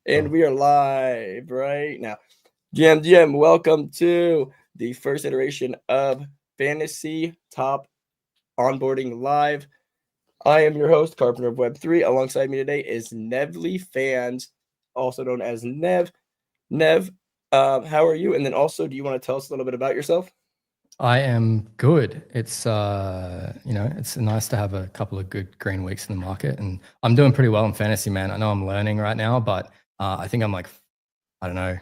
And we are live right now. GM, welcome to the first iteration of Fantasy Top Onboarding Live. I am your host, Carpenter of Web3. Alongside me today is Nevlyfans, also known as Nev. Nev, how are you? And then also, do you want to tell us a little bit about yourself? I am good. It's it's nice to have a couple of good green weeks in the market, and I'm doing pretty well in fantasy, man. I know I'm learning right now, but I think I'm like, I don't know,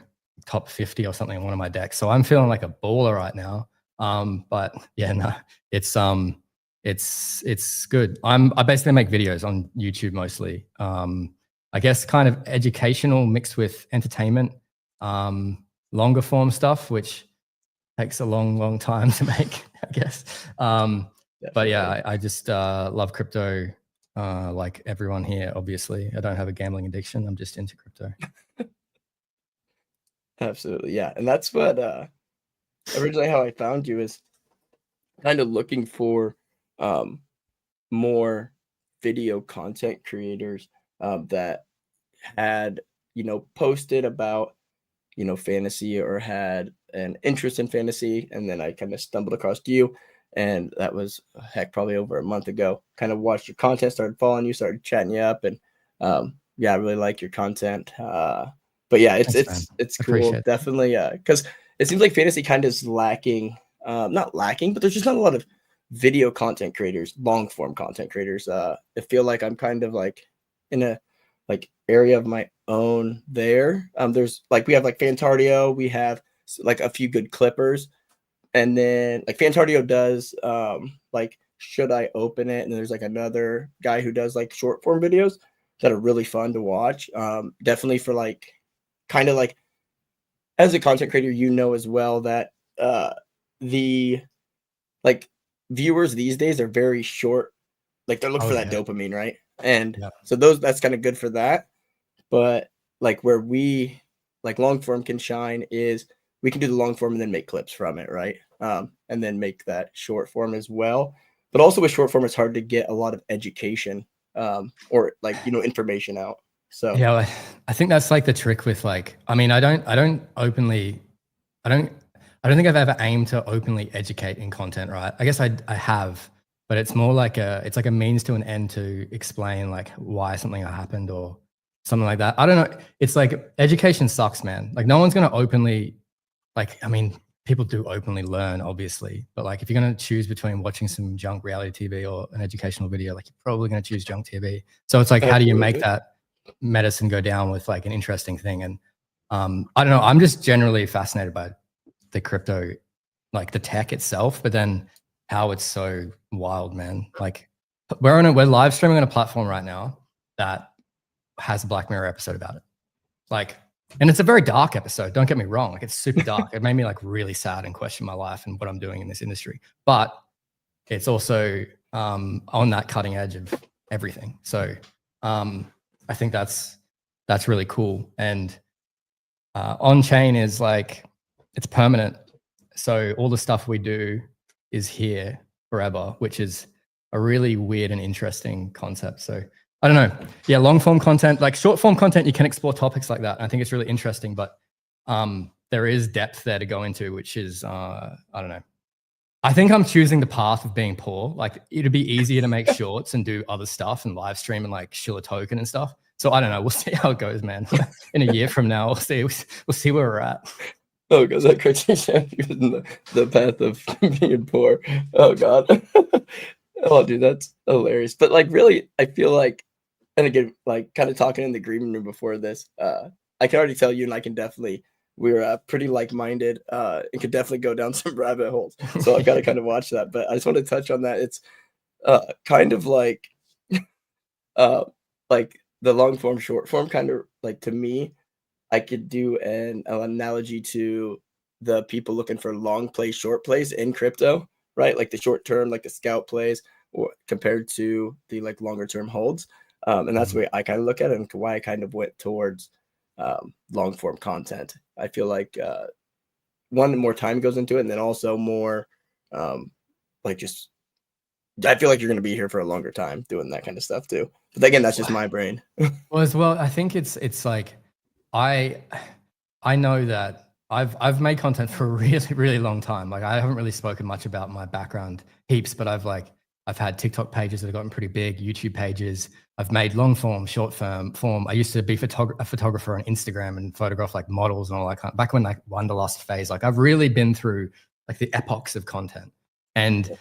top 50 or something on one of my decks. So I'm feeling like a baller right now. But yeah, no, it's good. I basically make videos on YouTube mostly. I guess kind of educational mixed with entertainment, longer form stuff, which takes a long time to make, I guess. But yeah, I just love crypto, like everyone here, obviously. I don't have a gambling addiction. I'm just into crypto. Absolutely, yeah. And that's what originally how I found you is kind of looking for more video content creators that had, posted about, fantasy or had an interest in fantasy. And then I kind of stumbled across you. And that was, heck, probably over a month ago. Kind of watched your content, started following you, started chatting you up. And yeah, I really like your content. But yeah, it's cool. Definitely. Because it seems like fantasy kind of is lacking, not lacking, but there's just not a lot of video content creators, long form content creators. I feel like I'm kind of like in a area of my own there. There's we have Fantardio, we have a few good clippers, and then Fantardio does should I open it? And there's another guy who does short form videos that are really fun to watch. Definitely for kind of as a content creator, as well that the viewers these days are very short. They're looking for that dopamine, right? And so that's kind of good for that. But where we long form can shine is we can do the long form and then make clips from it, right? And then make that short form as well. But also with short form, it's hard to get a lot of education or information out. So yeah, I think that's the trick with I mean, I don't think I've ever aimed to openly educate in content, right? I guess I have, but it's more it's like a means to an end to explain why something happened or something like that. I don't know. It's education sucks, man. No one's going to openly, I mean, people do openly learn, obviously, but if you're going to choose between watching some junk reality TV or an educational video, you're probably going to choose junk TV. So it's how do you make that medicine go down with an interesting thing? And I don't know. I'm just generally fascinated by the crypto, the tech itself, but then how it's so wild, man. We're live streaming on a platform right now that has a Black Mirror episode about it. And it's a very dark episode. Don't get me wrong. It's super dark. It made me really sad and question my life and what I'm doing in this industry. But it's also on that cutting edge of everything. So I think that's really cool. And on chain is it's permanent. So all the stuff we do is here forever, which is a really weird and interesting concept. So I don't know. Yeah, long form content, short form content, you can explore topics like that. I think it's really interesting, but there is depth there to go into, which is, I don't know. I think I'm choosing the path of being poor. It'd be easier to make shorts and do other stuff and live stream and shill a token and stuff. So I don't know. We'll see how it goes, man. In a year from now, we'll see where we're at. Oh, goes that crazy champion, the path of being poor. Oh God. Oh, dude, that's hilarious. But really, I feel and again, kind of talking in the green room before this, I can already tell you, and I can definitely, we're pretty like-minded. It could definitely go down some rabbit holes. So I've got to kind of watch that. But I just want to touch on that. It's kind of the long form, short form, kind of to me, I could do an analogy to the people looking for long plays, short plays in crypto, right? The short term, the scout plays, or compared to the longer term holds. And that's the way I kind of look at it and why I kind of went towards long form content. I feel one, more time goes into it, and then also more just I feel you're going to be here for a longer time doing that kind of stuff too. But again, that's just my brain. Well, as well, I think it's I know that I've made content for a really, really long time. Like I haven't really spoken much about my background heaps, but I've had TikTok pages that have gotten pretty big, YouTube pages. I've made long form, short form. I used to be a photographer on Instagram and photograph like models and all that kind of, back when like Wanderlust phase. Like I've really been through like the epochs of content. And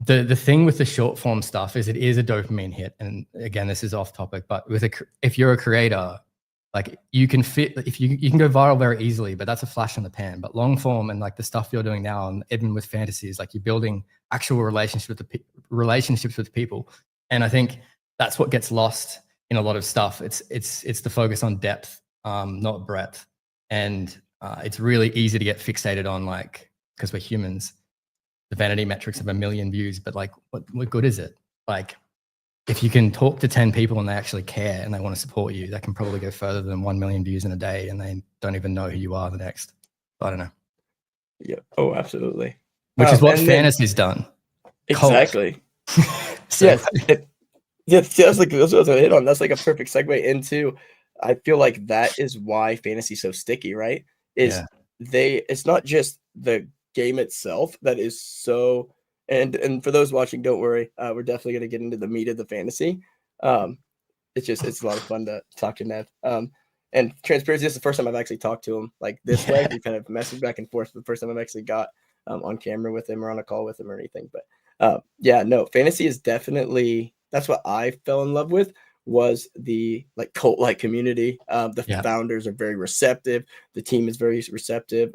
the thing with the short form stuff is it is a dopamine hit. And again, this is off topic, but if you're a creator, like you can you can go viral very easily, but that's a flash in the pan. But long form and like the stuff you're doing now, and even with fantasy, is like you're building actual relationships with people. And I think that's what gets lost in a lot of stuff. It's the focus on depth, not breadth. And it's really easy to get fixated on, like, because we're humans, the vanity metrics of 1 million views, but like what good is it? Like if you can talk to 10 people and they actually care and they want to support you, that can probably go further than 1 million views in a day and they don't even know who you are the next. I don't know. Yeah. Oh, absolutely. Which is what fantasy's done. Exactly. So, that's like that's what I hit on. That's like a perfect segue into. I feel like that is why fantasy's so sticky, right? It's not just the game itself that is so. And for those watching, don't worry. We're definitely going to get into the meat of the fantasy. It's a lot of fun to talk to Nev. And transparency, this is the first time I've actually talked to him like this way. We kind of messaged back and forth. The first time I've actually got on camera with him or on a call with him or anything. But fantasy is definitely, that's what I fell in love with, was the like cult-like community. The founders are very receptive. The team is very receptive.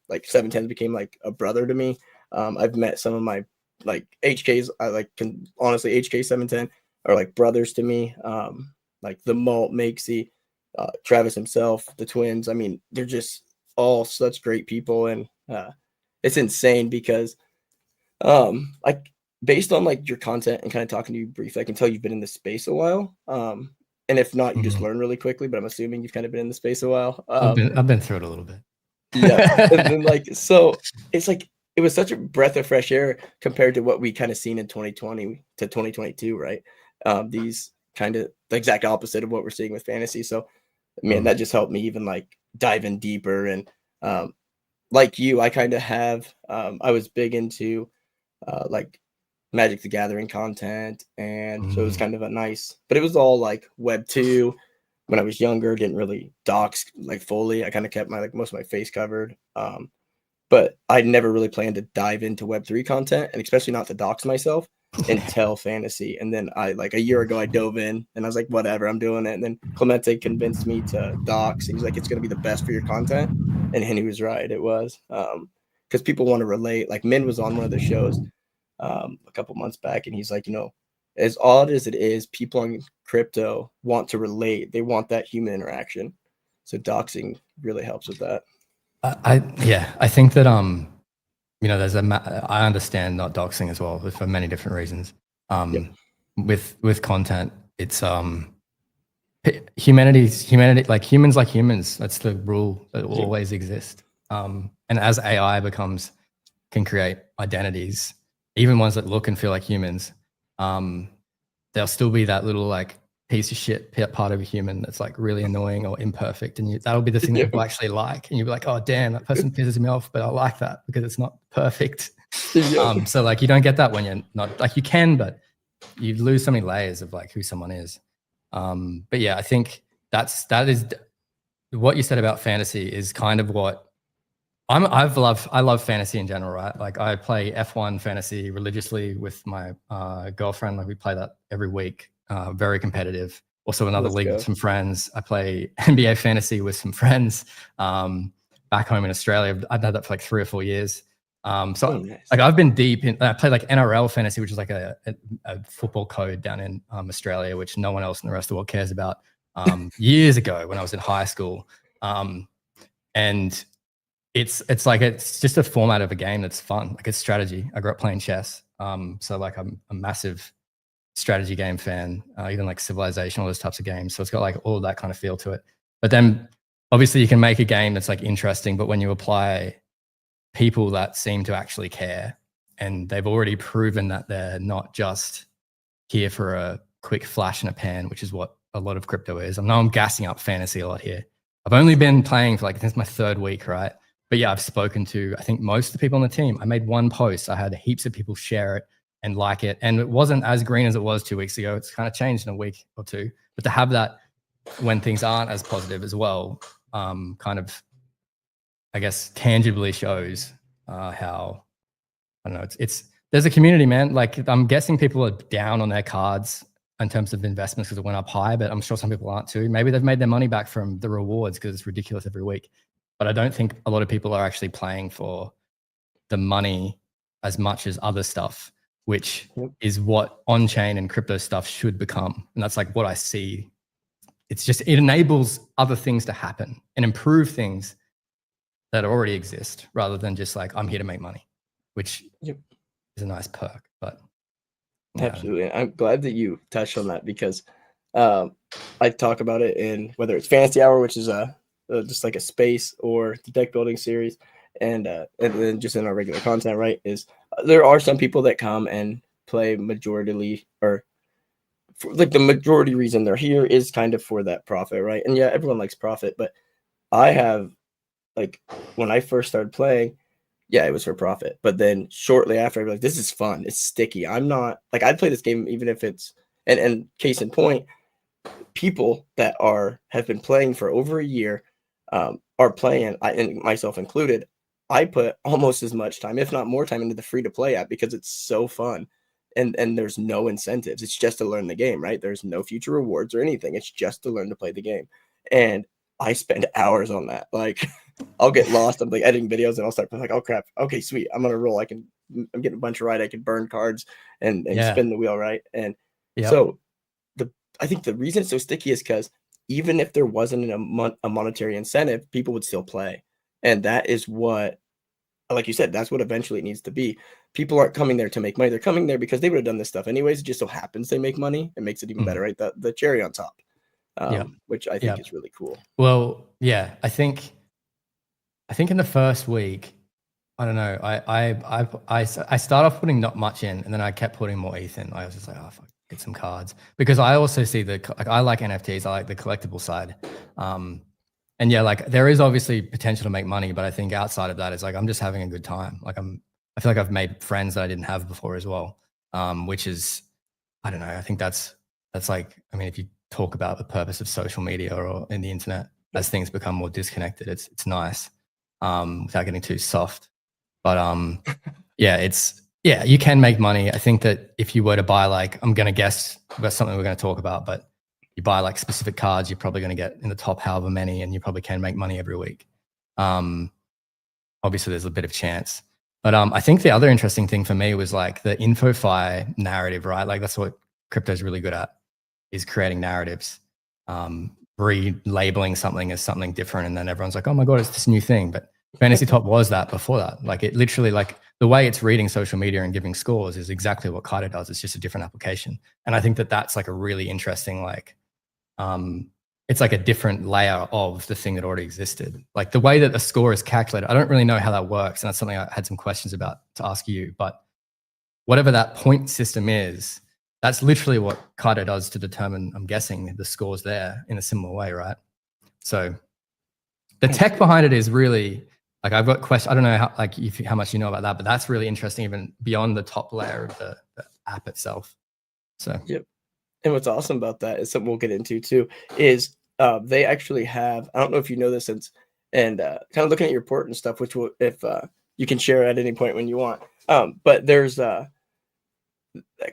Like 710 became like a brother to me. I've met some of my like HKs. I like can honestly HK 710 are like brothers to me. Like the Malt, Makesy, Travis himself, the twins. I mean, they're just all such great people, and it's insane because like based on like your content and kind of talking to you briefly, I can tell you've been in this space a while. And if not, you just learn really quickly, but I'm assuming you've kind of been in the space a while. I've been through it a little bit. Yeah. And then like, so it's like, it was such a breath of fresh air compared to what we kind of seen in 2020 to 2022, right? These kind of the exact opposite of what we're seeing with fantasy. So, man, that just helped me even like dive in deeper. And like you, I kind of have, I was big into like Magic the Gathering content. And so it was kind of a nice, but it was all like Web 2. When I was younger, didn't really dox like fully. I kind of kept my like most of my face covered. But I never really planned to dive into Web3 content, and especially not to dox myself until fantasy. And then I like a year ago, I dove in and I was like, whatever, I'm doing it. And then Clemente convinced me to dox. He's like, it's going to be the best for your content. And he was right. It was because people want to relate. Like Min was on one of the shows a couple months back, and he's like, you know, as odd as it is, people on crypto want to relate. They want that human interaction. So doxing really helps with that. I think that you know, I understand not doxing as well for many different reasons. With content, it's humanity, like humans. That's the rule that will always exist. And as AI can create identities, even ones that look and feel like humans, there'll still be that little like piece of shit part of a human that's like really annoying or imperfect, and that'll be the thing that people actually like, and you'll be like, oh damn, that person pisses me off, but I like that because it's not perfect. So like you don't get that when you're not, like you can, but you lose so many layers of like who someone is. But yeah, I think that is what you said about fantasy is kind of what I love fantasy in general, right? Like I play F1 fantasy religiously with my girlfriend. Like we play that every week. Very competitive. Also another league with some friends. I play NBA fantasy with some friends back home in Australia. I've done that for like 3 or 4 years. Nice. Like I've been deep in. I play like NRL fantasy, which is like a football code down in Australia, which no one else in the rest of the world cares about. Years ago when I was in high school, and it's just a format of a game that's fun. Like it's strategy. I grew up playing chess, so like I'm a massive strategy game fan, even like Civilization, all those types of games. So it's got like all that kind of feel to it. But then obviously you can make a game that's like interesting, but when you apply people that seem to actually care and they've already proven that they're not just here for a quick flash in a pan, which is what a lot of crypto is. I know I'm gassing up fantasy a lot here, I've only been playing for like, this is my 3rd week, right? But yeah, I've spoken to, I think, most of the people on the team. I made one post. I had heaps of people share it and like it. And it wasn't as green as it was 2 weeks ago. It's kind of changed in a week or two. But to have that when things aren't as positive as well, kind of, I guess, tangibly shows how, I don't know, there's a community, man. Like, I'm guessing people are down on their cards in terms of investments because it went up high, but I'm sure some people aren't too. Maybe they've made their money back from the rewards because it's ridiculous every week. But I don't think a lot of people are actually playing for the money as much as other stuff, which is what on-chain and crypto stuff should become. And that's like what I see. It's just, it enables other things to happen and improve things that already exist rather than just like, I'm here to make money, which is a nice perk. But yeah. Absolutely. I'm glad that you touched on that because I talk about it in whether it's Fantasy Hour, which is just like a space, or the deck building series, and then just in our regular content, right? Is there are some people that come and play majority, or like the majority reason they're here is kind of for that profit, right? And yeah, everyone likes profit, but I have, like, when I first started playing, yeah, it was for profit. But then shortly after, I was like, this is fun. It's sticky. I'm not like, I'd play this game even if it's, and case in point, people that have been playing for over a year are playing, and myself included. I put almost as much time, if not more time, into the free to play app because it's so fun. And there's no incentives. It's just to learn the game, right? There's no future rewards or anything. It's just to learn to play the game. And I spend hours on that. Like, I'll get lost. I'm like editing videos and I'll start like, oh crap. Okay, sweet. I'm on a roll. I'm getting a bunch right. I can burn cards and spin the wheel, right? And so I think the reason it's so sticky is because even if there wasn't a monetary incentive, people would still play. And that is what, like you said, that's what eventually it needs to be. People aren't coming there to make money. They're coming there because they would have done this stuff anyways. It just so happens they make money. It makes it even better, right? The cherry on top, which I think is really cool. Well, yeah, I think in the first week, I don't know, I start off putting not much in, and then I kept putting more ETH in. I was just like, oh, fuck, get some cards, because I also see I like NFTs. I like the collectible side. And yeah, like, there is obviously potential to make money, but I think outside of that, it's like, I'm just having a good time. Like, I feel like I've made friends that I didn't have before as well. Which is, I don't know. I think that's like, I mean, if you talk about the purpose of social media or in the internet, as things become more disconnected, it's nice, without getting too soft. But yeah, you can make money. I think that if you were to buy, like, I'm going to guess that's something we're going to talk about, but you buy like specific cards, you're probably going to get in the top however many, and you probably can make money every week. Obviously there's a bit of chance, but I think the other interesting thing for me was like the InfoFi narrative, right? Like, that's what crypto is really good at, is creating narratives, relabeling something as something different, and then everyone's like, oh my god, it's this new thing. But Fantasy Top was that before that. Like, it literally, like, the way it's reading social media and giving scores is exactly what Kaido does. It's just a different application. And I think that that's like a really interesting, like, it's like a different layer of the thing that already existed. Like, the way that the score is calculated, I don't really know how that works. And that's something I had some questions about to ask you. But whatever that point system is, that's literally what Kaido does to determine, I'm guessing, the scores there in a similar way, right? So the tech behind it is really, like, I've got questions. I don't know how much you know about that, but that's really interesting, even beyond the top layer of the app itself. So yep. And what's awesome about that is something we'll get into too, is they actually have, I don't know if you know this, and kind of looking at your report and stuff, which will, if you can share at any point when you want. But there's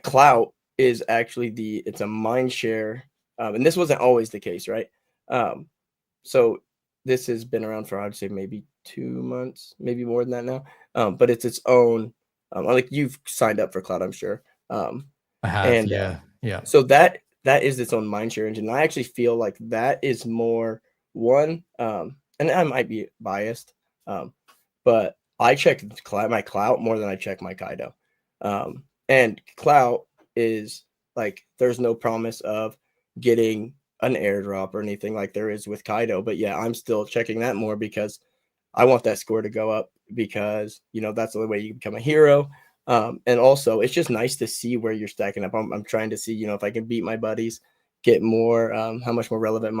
Clout is actually it's a mind share, and this wasn't always the case, right? So this has been around for, I'd say, maybe 2 months, maybe more than that now. But it's its own, like, you've signed up for Clout, I'm sure. I have, and yeah. So that is its own mindshare engine. I actually feel like that is more one, and I might be biased, but I check my Clout more than I check my Kaido. And Clout is like, there's no promise of getting an airdrop or anything like there is with Kaido. But yeah, I'm still checking that more because I want that score to go up, because, you know, that's the only way you become a hero. And also, it's just nice to see where you're stacking up. I'm trying to see, you know, if I can beat my buddies, get more, how much more relevant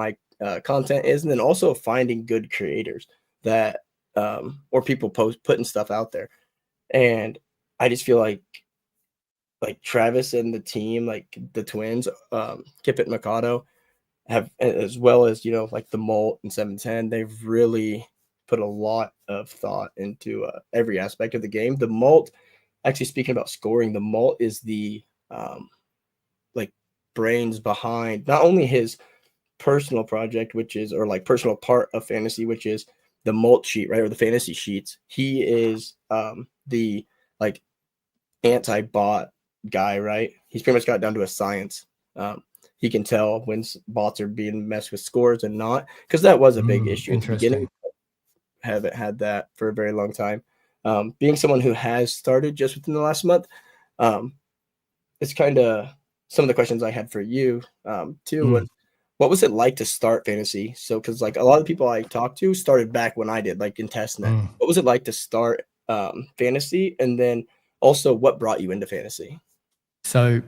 content is, and then also finding good creators that or people putting stuff out there. And I just feel like Travis and the team, like the twins, Kip and Mikado, have, as well as, you know, like the Molt and 710, they've really put a lot of thought into every aspect of the game. The Molt, actually, speaking about scoring, the Molt is the like brains behind not only his personal project, which is, or like personal part of fantasy, which is the Molt sheet, right, or the fantasy sheets. He is the like anti-bot guy, right? He's pretty much got down to a science. He can tell when bots are being messed with scores and not, because that was a big issue at the beginning. Haven't had that for a very long time. Being someone who has started just within the last month, it's kind of some of the questions I had for you too. What was it like to start fantasy? So, because like a lot of the people I talked to started back when I did, like in testnet. What was it like to start fantasy, and then also what brought you into fantasy? So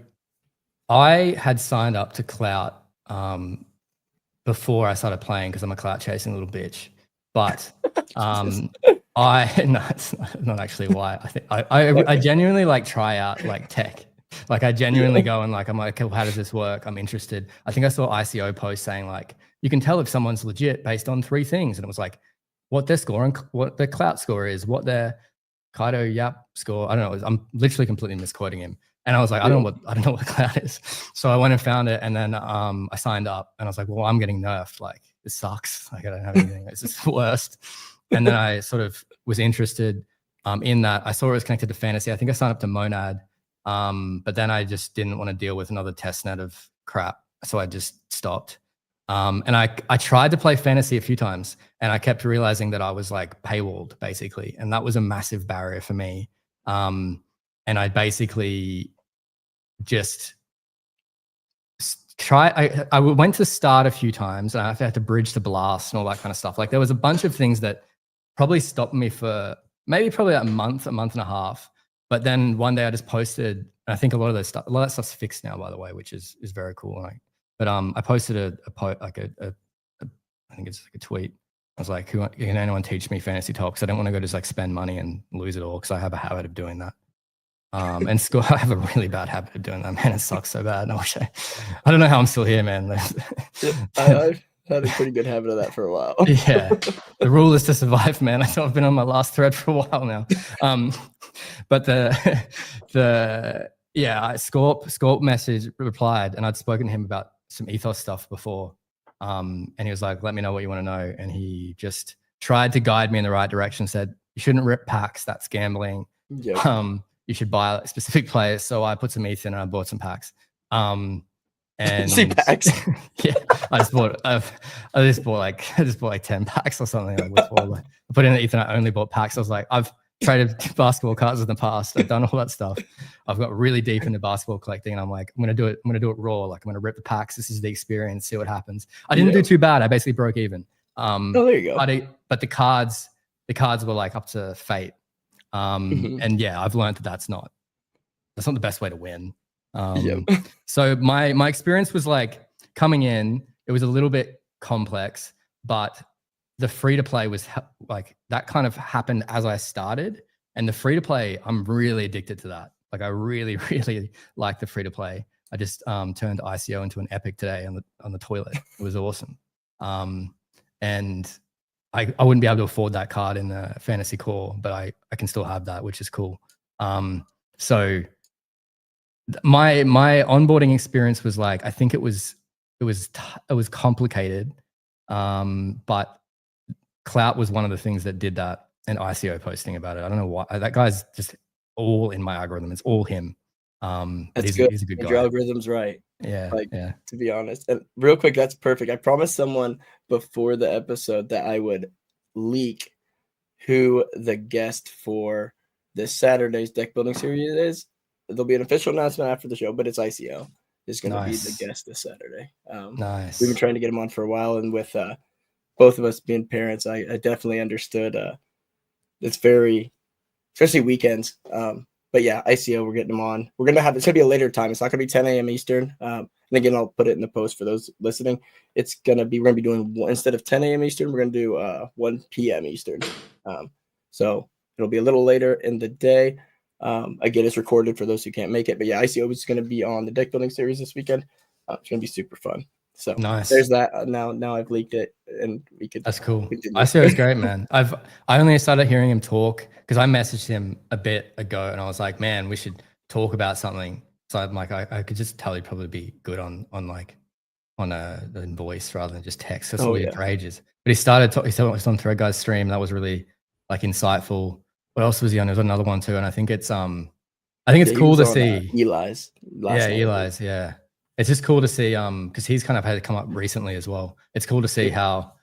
I had signed up to Clout before I started playing because I'm a clout chasing little bitch. But no, it's not actually why. I think I genuinely like try out like tech. Like I genuinely go and like, I'm like, well, how does this work? I'm interested. I think I saw ICO post saying like, you can tell if someone's legit based on 3 things. And it was like what their score and what their clout score is, what their Kaido Yap score. I don't know. I'm literally completely misquoting him. And I was like, I don't know what clout is. So I went and found it, and then I signed up, and I was like, well, I'm getting nerfed. Like this sucks. Like I don't have anything. It's just the worst. And then I sort of was interested in that. I saw it was connected to fantasy. I think I signed up to Monad. But then I just didn't want to deal with another testnet of crap. So I just stopped. And I tried to play fantasy a few times, and I kept realizing that I was like paywalled basically. And that was a massive barrier for me. And I basically just I went to start a few times, and I had to bridge to blast and all that kind of stuff. Like there was a bunch of things that probably stopped me for probably a month and a half. But then one day I just posted, and I think a lot of that stuff's fixed now, by the way, which is very cool. But I posted I think it's like a tweet. I was like, can anyone teach me fantasy talks? I don't want to go just like spend money and lose it all, because I have a habit of doing that. And school, I have a really bad habit of doing that, man. It sucks so bad. I don't know how I'm still here, man. I've had a pretty good habit of that for a while. Yeah, the rule is to survive, man. I've been on my last thread for a while now. But Scorp message replied, and I'd spoken to him about some ethos stuff before. And he was like, let me know what you want to know. And he just tried to guide me in the right direction, said, you shouldn't rip packs, that's gambling. Yep. You should buy specific players. So I put some ETH in and I bought some packs. And packs. Yeah, I just bought like 10 packs or something. I put in the ETH and I only bought packs. I was like, I've traded basketball cards in the past. I've done all that stuff. I've got really deep into basketball collecting, and I'm like, I'm gonna do it raw. Like I'm gonna rip the packs. This is the experience. See what happens. I didn't do too bad. I basically broke even. There you go. But the cards were like up to fate. And yeah, I've learned that's not the best way to win. So my experience was like coming in, it was a little bit complex, but the free to play was like that kind of happened as I started. And the free to play, I'm really addicted to that. Like I really, really like the free to play. I just turned ICO into an epic today on the toilet. It was awesome. And I wouldn't be able to afford that card in the fantasy core, but I can still have that, which is cool. So my onboarding experience was like, I think it was complicated, but Clout was one of the things that did that, and ICO posting about it. I don't know why. That guy's just all in my algorithm. It's all him. That's good. He's a good guy. Your algorithm's right. Yeah. To be honest. And real quick, that's perfect. I promised someone before the episode that I would leak who the guest for this Saturday's deck building series is. There'll be an official announcement after the show, but it's ICO is going to be the guest this Saturday. Nice. We've been trying to get him on for a while, and with both of us being parents, I definitely understood. It's very, especially weekends. but yeah, ICO, we're getting them on. We're gonna have it's gonna be a later time. It's not gonna be 10 a.m. Eastern. And again, I'll put it in the post for those listening. We're gonna be doing instead of 10 a.m. Eastern, we're gonna do 1 p.m. Eastern. So it'll be a little later in the day. Again, it's recorded for those who can't make it. But yeah, ICO is gonna be on the deck building series this weekend. It's gonna be super fun. So Nice. there's that. Now I've leaked it, and we could. That's cool. Continue. ICO is great, man. I only started hearing him talk because I messaged him a bit ago, and I was like, man, we should talk about something. So I'm like, I could just tell he'd probably be good on a voice rather than just text. That's all he did for ages. But he started. He was on Thread Guy's stream. That was really like insightful. What else was he on? There was another one too, and I think it's cool to see Eli's. Eli's, yeah. It's just cool to see because he's kind of had it come up recently as well. It's cool to see how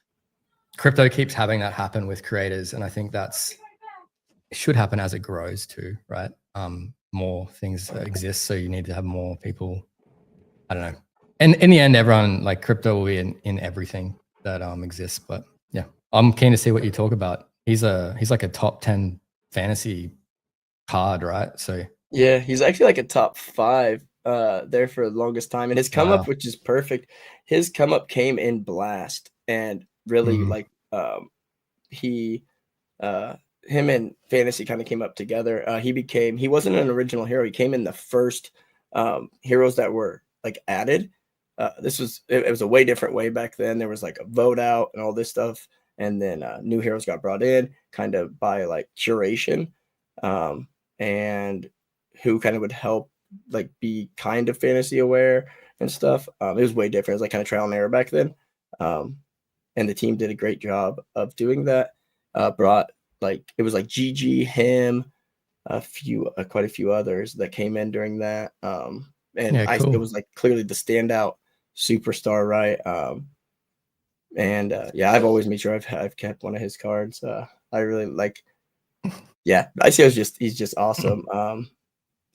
crypto keeps having that happen with creators, and I think it should happen as it grows too, right? More things exist, so you need to have more people. I don't know. And in the end, everyone like crypto will be in everything that exists. But yeah, I'm keen to see what you talk about. He's like a top 10 fantasy card, right? So yeah, he's actually like a top 5 there for the longest time, and his come up, which is perfect. His come up came in Blast, and really like him and Fantasy kind of came up together. He wasn't an original hero. He came in the first heroes that were like added. It was a way different way back then. There was like a vote out and all this stuff, and then new heroes got brought in kind of by like curation, and who kind of would help like be kind of fantasy aware and stuff. It was way different. It was like kind of trial and error back then, and the team did a great job of doing that. Brought like it was like GG, him, quite a few others that came in during that. And it was like clearly the standout superstar, right? I've always made sure I've kept one of his cards. I really like. Yeah, he's just awesome.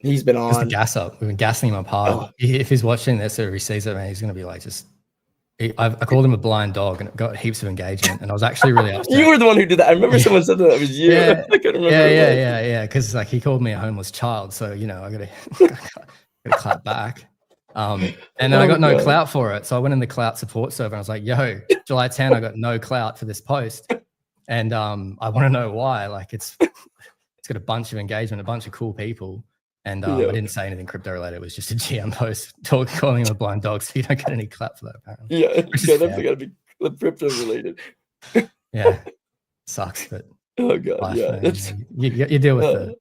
He's been on. Just the gas up. We've been gassing him up hard. Oh. If he's watching this or he sees it, man, he's gonna be like just. I called him a blind dog, and it got heaps of engagement. And I was actually really upset. You were the one who did that. I remember someone said that it was you. Yeah, I couldn't remember. Yeah. Because like he called me a homeless child, so you know I gotta clap back. And then I got no clout for it, so I went in the clout support server and I was like, "Yo, July 10, I got no clout for this post, and I want to know why." Like it's got a bunch of engagement, a bunch of cool people. And I didn't say anything crypto related. It was just a GM post calling him a blind dog, so you don't get any clap for that, apparently. Yeah, definitely got to be crypto related. Yeah, sucks, but oh god, life, you deal with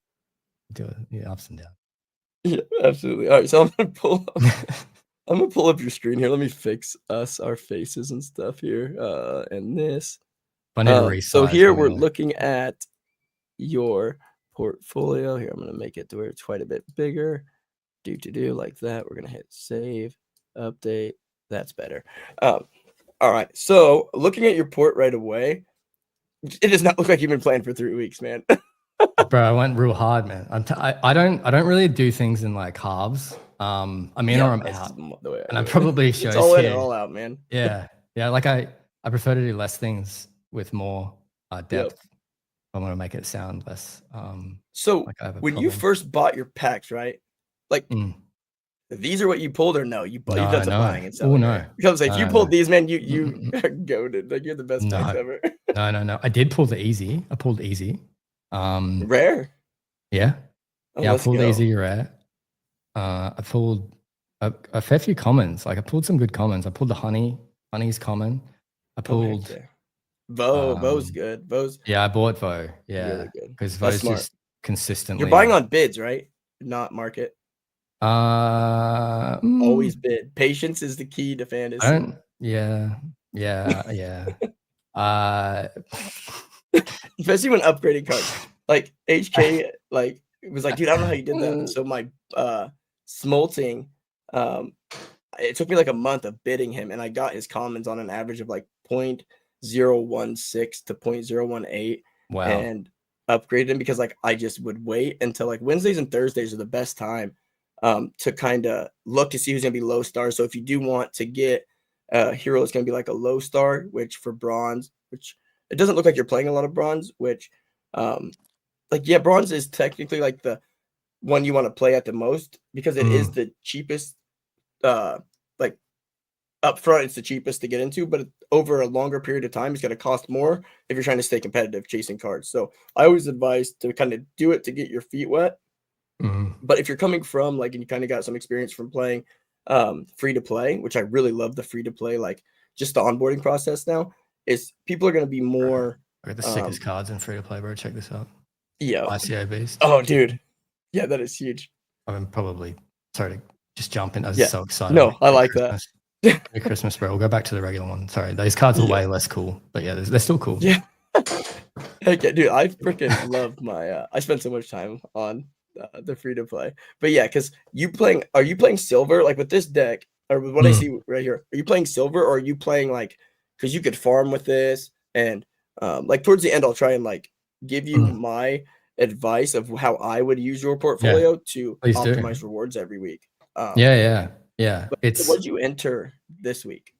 the ups and downs. Yeah, absolutely. All right, so I'm gonna pull up your screen here. Let me fix our faces and stuff here, and this. So here we're looking at your portfolio here. I'm going to make it to where it's quite a bit bigger. Do like that. We're going to hit save, update. That's better. All right. So looking at your port right away, it does not look like you've been playing for 3 weeks, man. Bro, I went real hard, man. I don't really do things in like halves. I'm in or I'm out. And I probably shows it's all in here. and all out, man. Yeah. Like I prefer to do less things with more depth. Yep. I want to make it sound less. So like when you first bought your packs, right? Like these are what you pulled, or no? You done some buying and selling. Oh no! Because if you pulled these, man, you are goated. Like you're the best packs ever. No. I did pull the easy. I pulled easy. Rare. Yeah. I pulled easy rare. I pulled a fair few commons. Like I pulled some good commons. I pulled the honey's common. I pulled. Vo's good. Vo's. Yeah, I bought Vo. Yeah, really good. Because Vo's just consistently. You're buying on bids, right? Not market. Always bid. Patience is the key to fantasy. Yeah. Especially when upgrading cards. Like HK, like it was like, dude, I don't know how you did that. And so my smolting, it took me like a month of bidding him, and I got his commons on an average of like 0.016 to 0.018. Wow. And upgraded him because like I just would wait until like Wednesdays and Thursdays are the best time to kind of look to see who's gonna be low stars. So if you do want to get a hero that's gonna be like a low star, which for bronze, which it doesn't look like you're playing a lot of bronze, which bronze is technically like one you want to play at the most because it is the cheapest. Like up front, it's the cheapest to get into, but over a longer period of time, it's going to cost more if you're trying to stay competitive chasing cards. So I always advise to kind of do it to get your feet wet. But if you're coming from like, and you kind of got some experience from playing free to play, which I really love the free to play, like just the onboarding process now, is people are going to be more. I got the sickest cards in free to play, bro. Check this out. Yeah. ICO Beast. Oh, dude. Yeah, that is huge. I'm probably sorry to just jump in. I was Yeah. so excited. No, I like Christmas. that. Merry Christmas, bro. We'll go back to the regular one. Sorry, those cards are way less cool, but yeah, they're still cool. Yeah. Heck yeah, dude. I freaking love my. I spent so much time on the free to play, but yeah, because are you playing silver like with this deck or with what I see right here? Are you playing silver or are you playing like because you could farm with this and like towards the end I'll try and like give you my advice of how I would use your portfolio to optimize rewards every week. Yeah. What did you enter this week?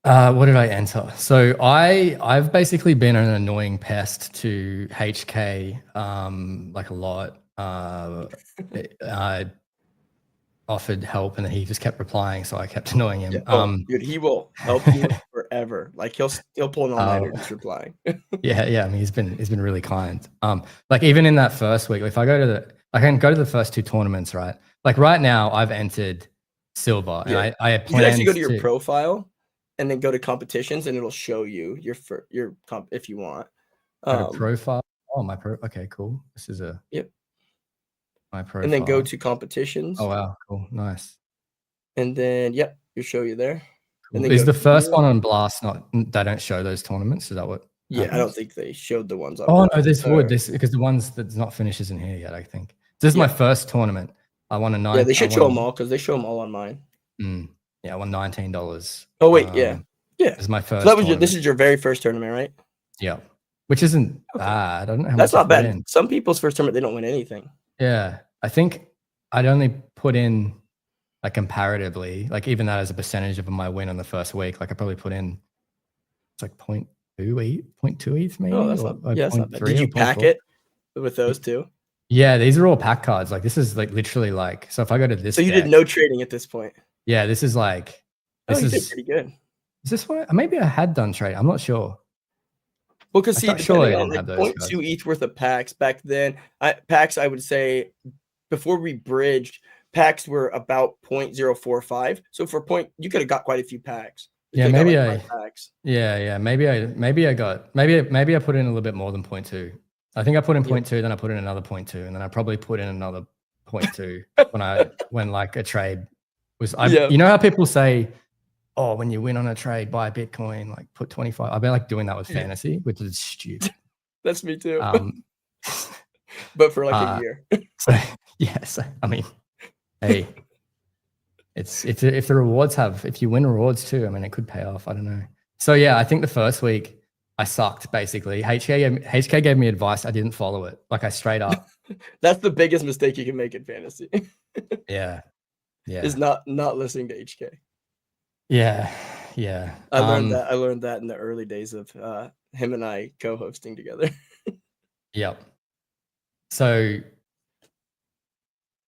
What did I enter? So I've basically been an annoying pest to HK like a lot. I offered help and he just kept replying, so I kept annoying him. Yeah. Dude, he will help you forever. Like he'll pull an all-nighter just replying. Yeah. I mean, he's been really kind. Like even in that first week, if I can go to the first 2 tournaments, right? Like right now, I've entered silver, and I had plans. You can actually go to your profile and then go to competitions, and it'll show you your comp if you want. Go to profile. Oh, okay, cool. This is my profile. And then go to competitions. Oh wow, cool, nice. And then it'll show you there. Cool. And then is the first one on Blast not? They don't show those tournaments. Is that what? Yeah, happens? I don't think they showed the ones on. Oh Blast. No, this would because the ones that's not finished isn't here yet. I think this is my first tournament. I won a 9. Yeah, they should show them all because they show them all on mine. Yeah, I won $19. Oh wait, yeah. This is my first. So this is your very first tournament, right? Yeah, which isn't bad. I don't know how that's much not bad. Some people's first tournament they don't win anything. Yeah, I think I'd only put in like comparatively, like even that as a percentage of my win on the first week, like I probably put in it's like 0.2 ETH maybe. Oh, that's not bad. Did you pack it with those two? Yeah, these are all pack cards. Like this is like literally like so if I go to this. So you did no trading at this point. Yeah, this is like this is pretty good. Is this what maybe I had done trade? I'm not sure. Well, because see, surely on like 0.2 ETH worth of packs back then, packs I would say before we bridged, packs were about 0.045. So for you could have got quite a few packs. Yeah, maybe maybe I put in a little bit more than 0.2. I think I put in 0.2, then I put in another 0.2, and then I probably put in another 0.2 when like a trade was. You know how people say, "Oh, when you win on a trade, buy Bitcoin, like put 25." I've been like doing that with fantasy, which is stupid. That's me too. But for like a year. So I mean, hey, it's if the rewards if you win rewards too, I mean, it could pay off. I don't know. So yeah, I think the first week I sucked basically. HK gave me advice. I didn't follow it. Like I straight up. That's the biggest mistake you can make in fantasy. Yeah. Is not listening to HK. Yeah. I learned that in the early days of him and I co-hosting together. Yep. So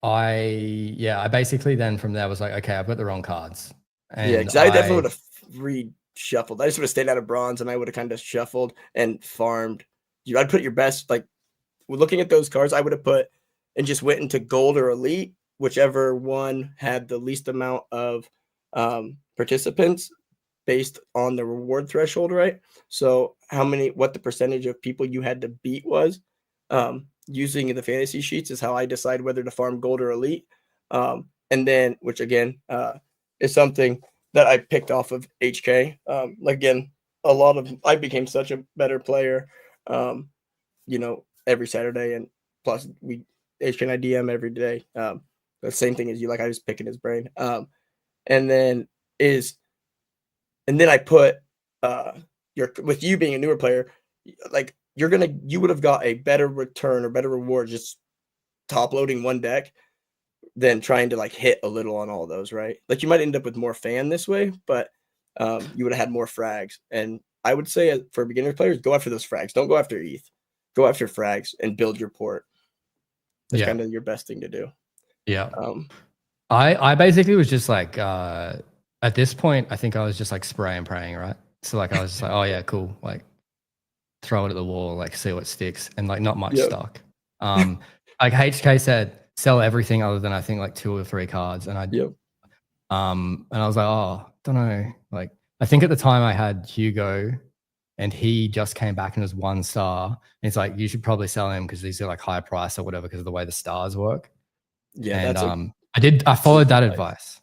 I basically then from there was like, okay, I've got the wrong cards. And because I definitely would have reshuffled. I just would have stayed out of bronze and I would have kind of shuffled and farmed. I'd put your best, like looking at those cards, I would have put and just went into gold or elite, whichever one had the least amount of participants based on the reward threshold, right? So what the percentage of people you had to beat was using the fantasy sheets is how I decide whether to farm gold or elite. And then, which again is something that I picked off of HK. Again, I became such a better player, every Saturday, and plus HK and I DM every day. The same thing as you, like I was picking his brain. And then I put with you being a newer player, like you would have got a better return or better reward just top loading one deck than trying to like hit a little on all those, right? Like you might end up with more fan this way, but you would have had more frags. And I would say for beginner players, go after those frags. Don't go after ETH. Go after frags and build your port. That's kind of your best thing to do. Yeah. I basically was just like, at this point, I think I was just like spray and praying, right? So like I was just like, oh yeah, cool. Like throw it at the wall, like see what sticks, and like not much stuck. Like HK said, sell everything other than I think like 2 or 3 cards, and and I was like, oh, don't know. Like I think at the time I had Hugo, and he just came back and was 1 star. And it's like you should probably sell him because these are like high price or whatever because of the way the stars work. Yeah, and I followed that advice.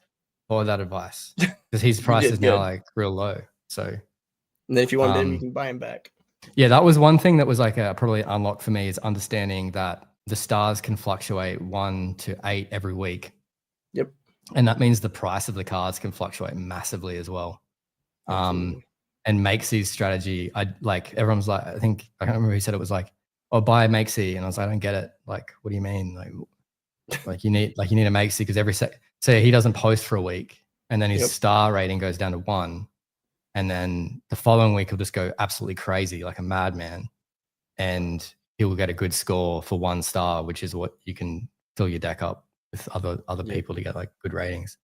Because his price is now like real low. So and then if you want him, you can buy him back. Yeah, that was one thing that was like probably unlocked for me, is understanding that the stars can fluctuate 1 to 8 every week. Yep. And that means the price of the cards can fluctuate massively as well. Absolutely. And Makesie's strategy, everyone's like, I can't remember who said it, was like, oh, buy Makesy. And I was like, I don't get it. Like, what do you mean? Like you need a Makesy because say he doesn't post for a week and then his star rating goes down to 1. And then the following week he'll just go absolutely crazy like a madman, and he will get a good score for 1 star, which is what you can fill your deck up with other people to get like good ratings.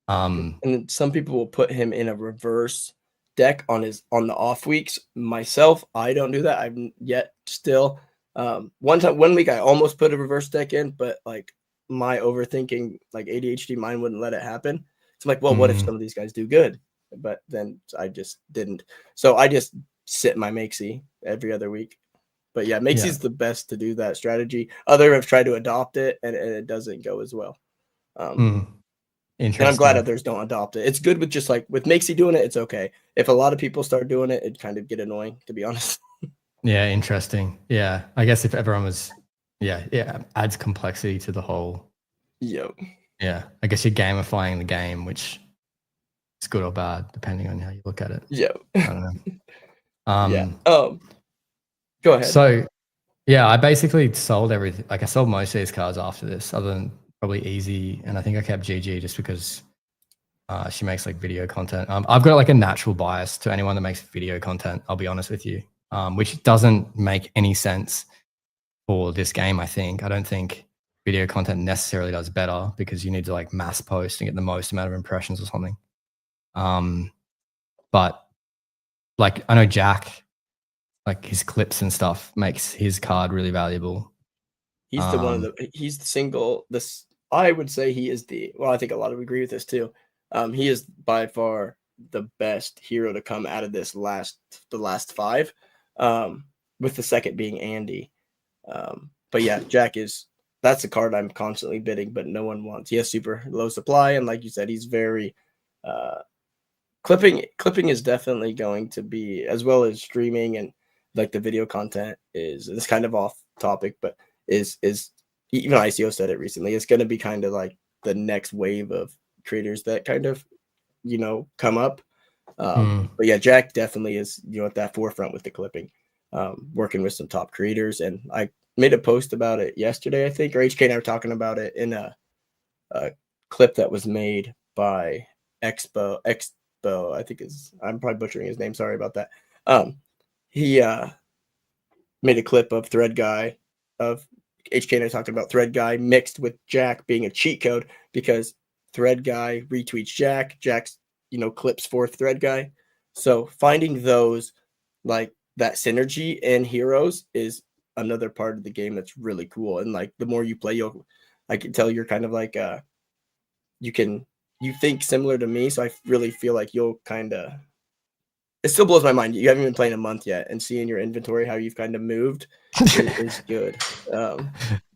And then some people will put him in a reverse deck on the off weeks. Myself, I don't do that. I'm yet still. One week I almost put a reverse deck in, but like my overthinking, like ADHD mind wouldn't let it happen. So I'm like, well, what if some of these guys do good? But then I just didn't. So I just sit my Makesy every other week. But yeah, Makesy's the best to do that strategy. Other have tried to adopt it and it doesn't go as well. And I'm glad others don't adopt it. It's good with just like with Makesy doing it, it's okay. If a lot of people start doing it, it'd kind of get annoying, to be honest. Yeah, interesting. Yeah, I guess if everyone was, adds complexity to the whole. Yep. Yeah, I guess you're gamifying the game, which is good or bad depending on how you look at it. Yeah. I don't know. Go ahead. So, yeah, I basically sold everything. Like I sold most of these cards after this, other than probably Easy, and I think I kept GG just because she makes like video content. I've got like a natural bias to anyone that makes video content, I'll be honest with you, which doesn't make any sense for this game. I don't think video content necessarily does better because you need to like mass post and get the most amount of impressions or something. But like I know Jack, like his clips and stuff makes his card really valuable. He's I would say he is I think a lot of agree with this too. He is by far the best hero to come out of the last 5, with the second being Andy. But yeah, Jack that's a card I'm constantly bidding, but no one wants. He has super low supply, and like you said, he's very clipping is definitely going to be, as well as streaming and like the video content it's kind of off topic, but is even ICO said it recently, it's going to be kind of like the next wave of creators that kind of come up. But yeah, Jack definitely is at that forefront with the clipping, working with some top creators. And I made a post about it yesterday, I think, or HK and I were talking about it in a clip that was made by Expo, I think I'm probably butchering his name, sorry about that. He made a clip of Thread Guy, of HK and I talking about Thread Guy mixed with Jack being a cheat code, because Thread Guy retweets Jack's clips for Thread Guy. So finding those, like that synergy in heroes, is another part of the game that's really cool. And like the more you play, I can tell you're kind of like you think similar to me, so I really feel like you'll kind of. It still blows my mind. You haven't been playing a month yet, and seeing your inventory, how you've kind of moved, is good.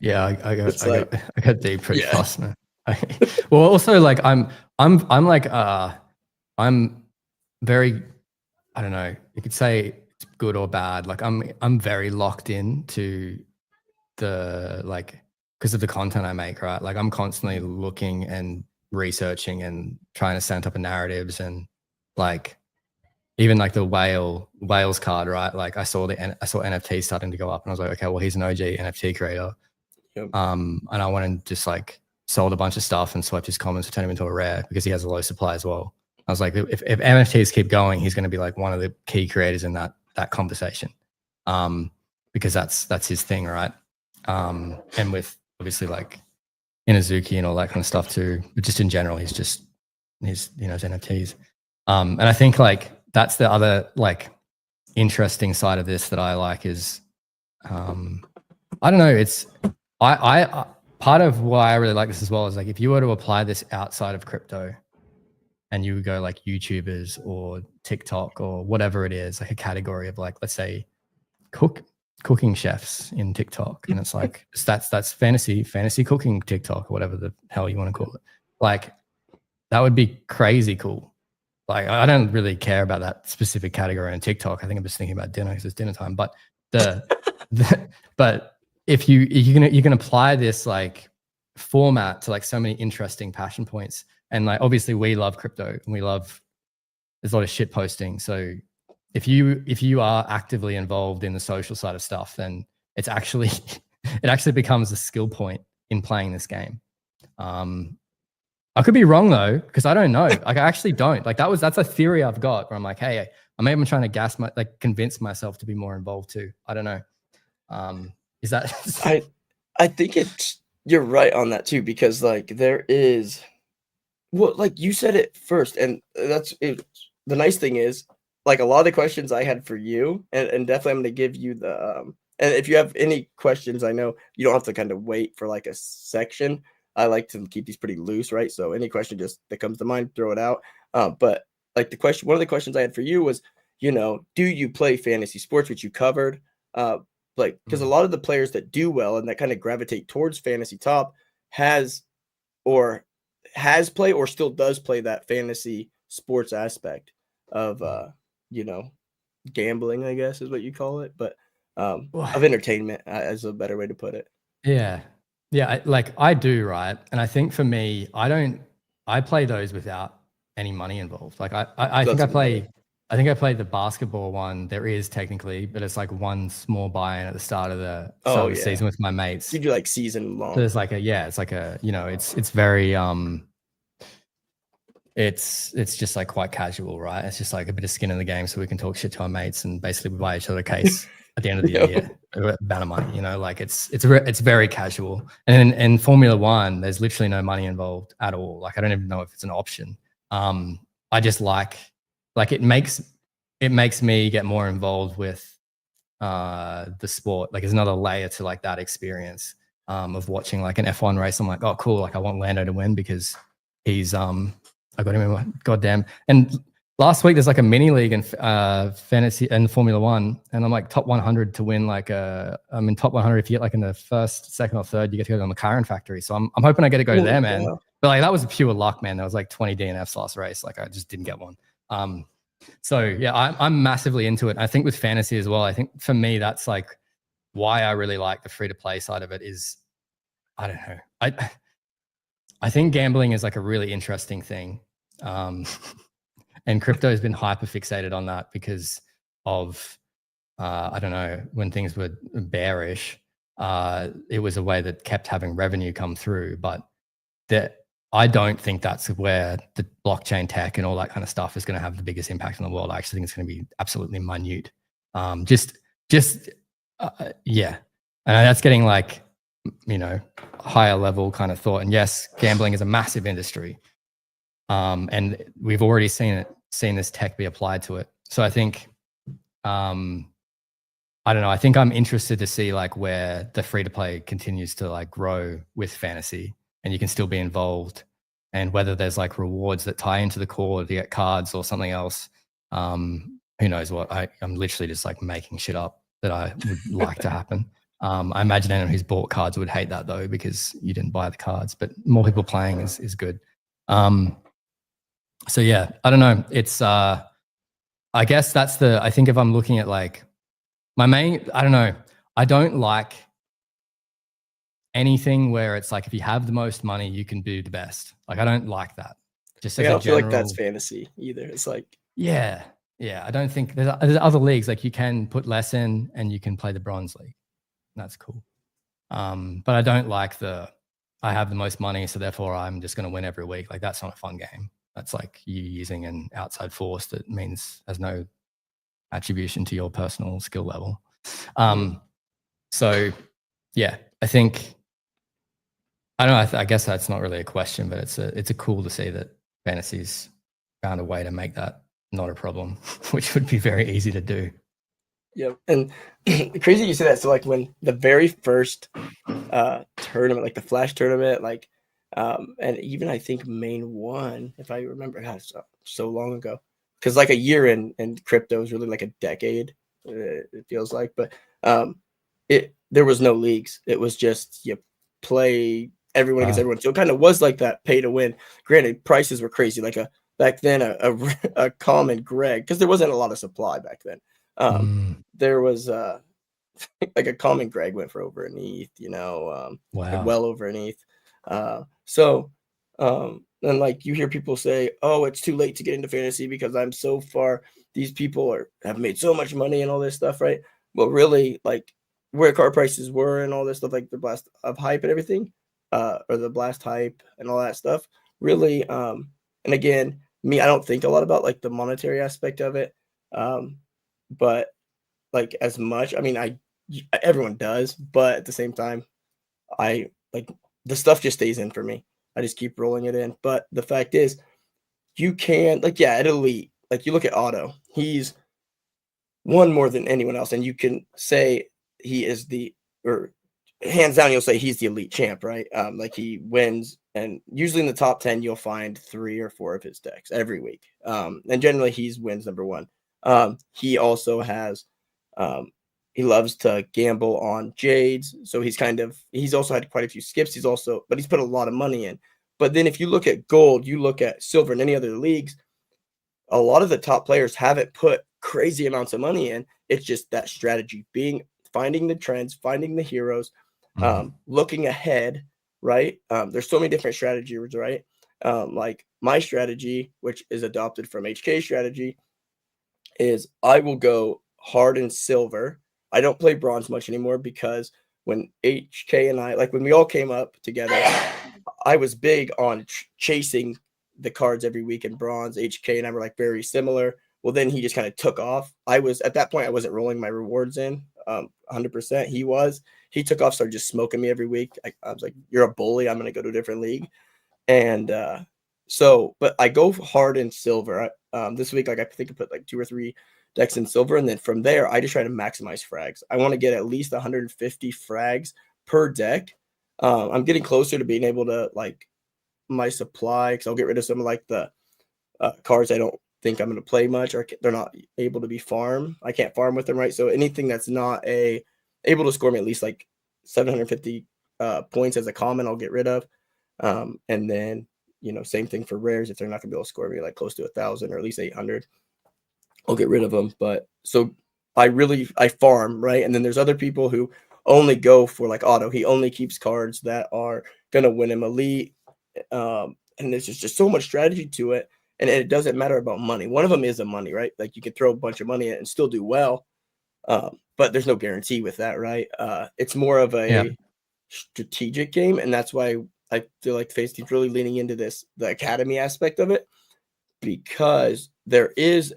Yeah, I got deep pretty fast, man. Well, also like I'm very, I don't know, you could say it's good or bad. Like I'm very locked in to the, like, because of the content I make, right? Like I'm constantly looking and researching and trying to set up narratives, and like even like the whales card, right? Like I saw NFTs starting to go up, and I was like, okay, well, he's an OG NFT creator. Yep. And I went and just like sold a bunch of stuff and swept his comments to turn him into a rare because he has a low supply as well. I was like, if NFTs keep going, he's going to be like one of the key creators in that conversation, because that's his thing, right? And with obviously like Inazuki and all that kind of stuff too. But just in general, he's his NFTs. And I think like that's the other like interesting side of this that I like is, I don't know. It's I part of why I really like this as well is like if you were to apply this outside of crypto, and you would go like YouTubers or TikTok or whatever it is, like a category of like, let's say cooking chefs in TikTok. And it's like, that's fantasy cooking TikTok or whatever the hell you want to call it. Like that would be crazy cool. Like I don't really care about that specific category on TikTok. I think I'm just thinking about dinner because it's dinner time. But but if you can apply this like format to like so many interesting passion points. And like obviously we love crypto and there's a lot of shit posting. So if you are actively involved in the social side of stuff, then it actually becomes a skill point in playing this game. I could be wrong though, because I don't know. Like I actually don't. Like that's a theory I've got where I'm like, hey, I'm even trying to convince myself to be more involved too. I don't know. Is that I think you're right on that too, because like there is, well, like you said it first, and that's it. The nice thing is, like a lot of the questions I had for you, and definitely I'm going to give you the and if you have any questions, I know you don't have to kind of wait for like a section. I like to keep these pretty loose, right? So any question just that comes to mind, throw it out. But like one of the questions I had for you was, do you play fantasy sports, which you covered? Like because a lot of the players that do well and that kind of gravitate towards fantasy top has played or still does play that fantasy sports aspect of gambling, I guess is what you call it, but of entertainment is a better way to put it. Yeah. I do, right? And I think for me, I play those without any money involved. Like I think I play the basketball one. There is technically, but it's like one small buy-in at the start of the season with my mates. You do like season long. So there's like it's very it's just like quite casual, right? It's just like a bit of skin in the game so we can talk shit to our mates and basically we buy each other a case at the end of the year. Amount of money, like it's very casual. And in Formula One, there's literally no money involved at all. Like I don't even know if it's an option. I just like it makes me get more involved with the sport. Like there's another layer to like that experience of watching like an F1 race. I'm like, oh cool, like I want Lando to win because he's I got him in my goddamn. And last week there's like a mini league in fantasy and Formula One, and I'm like top 100 to win. Like I'm in top 100 if you get like in the first, second, or third, you get to go to the McLaren factory. So I'm hoping I get to go there, man. Wow. But like that was pure luck, man. There was like 20 DNFs last race. Like I just didn't get one. So yeah, I'm massively into it. I think with fantasy as well. I think for me that's like why I really like the free to play side of it. Is I don't know. I think gambling is like a really interesting thing. And crypto has been hyper fixated on that because of, I don't know, when things were bearish, it was a way that kept having revenue come through. But I don't think that's where the blockchain tech and all that kind of stuff is going to have the biggest impact on the world. I actually think it's going to be absolutely minute. Yeah. And that's getting like, higher level kind of thought. And yes, gambling is a massive industry. And we've already seen this tech be applied to it. So I think, I don't know, I think I'm interested to see like where the free to play continues to like grow with fantasy and you can still be involved, and whether there's like rewards that tie into the core to get cards or something else. Who knows what? I'm literally just like making shit up that I would like to happen. I imagine anyone who's bought cards would hate that though, because you didn't buy the cards, but more people playing is good. So yeah, I don't know. It's, I guess I think if I'm looking at like my main, I don't know. I don't like anything where it's like, if you have the most money, you can do the best. Like, I don't like that. Just I don't feel like that's fantasy either. It's like, yeah. I don't think there's other leagues. Like you can put less in and you can play the bronze league. That's cool. But I don't like I have the most money, so therefore I'm just going to win every week. Like that's not a fun game. That's like you using an outside force that has no attribution to your personal skill level. So yeah, I think I don't know. I guess that's not really a question, but it's a cool to see that Fantasy's found a way to make that not a problem, which would be very easy to do. Yeah, and crazy you say that. So like when the very first tournament, like the Flash tournament, like and even I think main one, if I remember, God, so long ago, because like a year in crypto is really like a decade. It feels like, but there was no leagues. It was just you play everyone against everyone. So it kind of was like that pay to win. Granted, prices were crazy. Like back then a common Greg, because there wasn't a lot of supply back then. There was like a common Greg went for over an ETH, Wow. well over an ETH. And like you hear people say, "Oh, it's too late to get into fantasy because I'm so far. These people have made so much money and all this stuff, right?" Well, really, like where car prices were and all this stuff, like the blast of hype and everything, or the blast hype and all that stuff, really. And again, me, I don't think a lot about like the monetary aspect of it, but like as much. I mean, everyone does, but at the same time, I like the stuff just stays in for me. I just keep rolling it in. But the fact is, you can like at elite, like you look at Otto, he's won more than anyone else, and you can say he is or hands down, you'll say he's the elite champ, right? Like he wins, and usually in the top 10, you'll find 3 or 4 of his decks every week. And generally he's wins number 1. He also has he loves to gamble on Jades. So he's also had quite a few skips. But he's put a lot of money in. But then if you look at gold, you look at silver and any other leagues, a lot of the top players haven't put crazy amounts of money in. It's just that strategy, finding the trends, finding the heroes, looking ahead, right? There's so many different strategies, right? Like my strategy, which is adopted from HK strategy, is I will go hard in silver. I don't play bronze much anymore because when HK and I, like when we all came up together, I was big on chasing the cards every week in bronze. HK and I were like very similar. Well, then he just kind of took off. At that point, I wasn't rolling my rewards in 100%. He took off, started just smoking me every week. I was like, "You're a bully. I'm going to go to a different league." And but I go hard in silver. This week, like I think I put like 2 or 3 decks in silver, and then from there, I just try to maximize frags. I want to get at least 150 frags per deck. I'm getting closer to being able to like my supply, because I'll get rid of some of like the cards I don't think I'm going to play much, or they're not able to be farmed. I can't farm with them, right? So anything that's not able to score me at least like 750 points as a common, I'll get rid of. And then same thing for rares. If they're not gonna be able to score me like close to 1,000 or at least 800, I'll get rid of them. But so I farm, right? And then there's other people who only go for like Otto. He only keeps cards that are gonna win him elite. And there's just so much strategy to it. And it doesn't matter about money. One of them is the money, right? Like you can throw a bunch of money in and still do well. But there's no guarantee with that, right? It's more of a strategic game, and that's why I feel like FaZe Team's really leaning into the academy aspect of it, because there is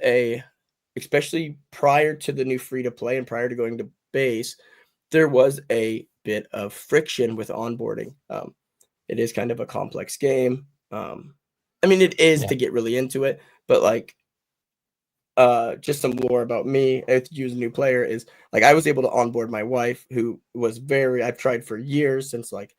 especially prior to the new free to play and prior to going to base, there was a bit of friction with onboarding. It is kind of a complex game. I mean, it is to get really into it, but like, just some lore about me if you as a new player is like I was able to onboard my wife, who was I've tried for years since like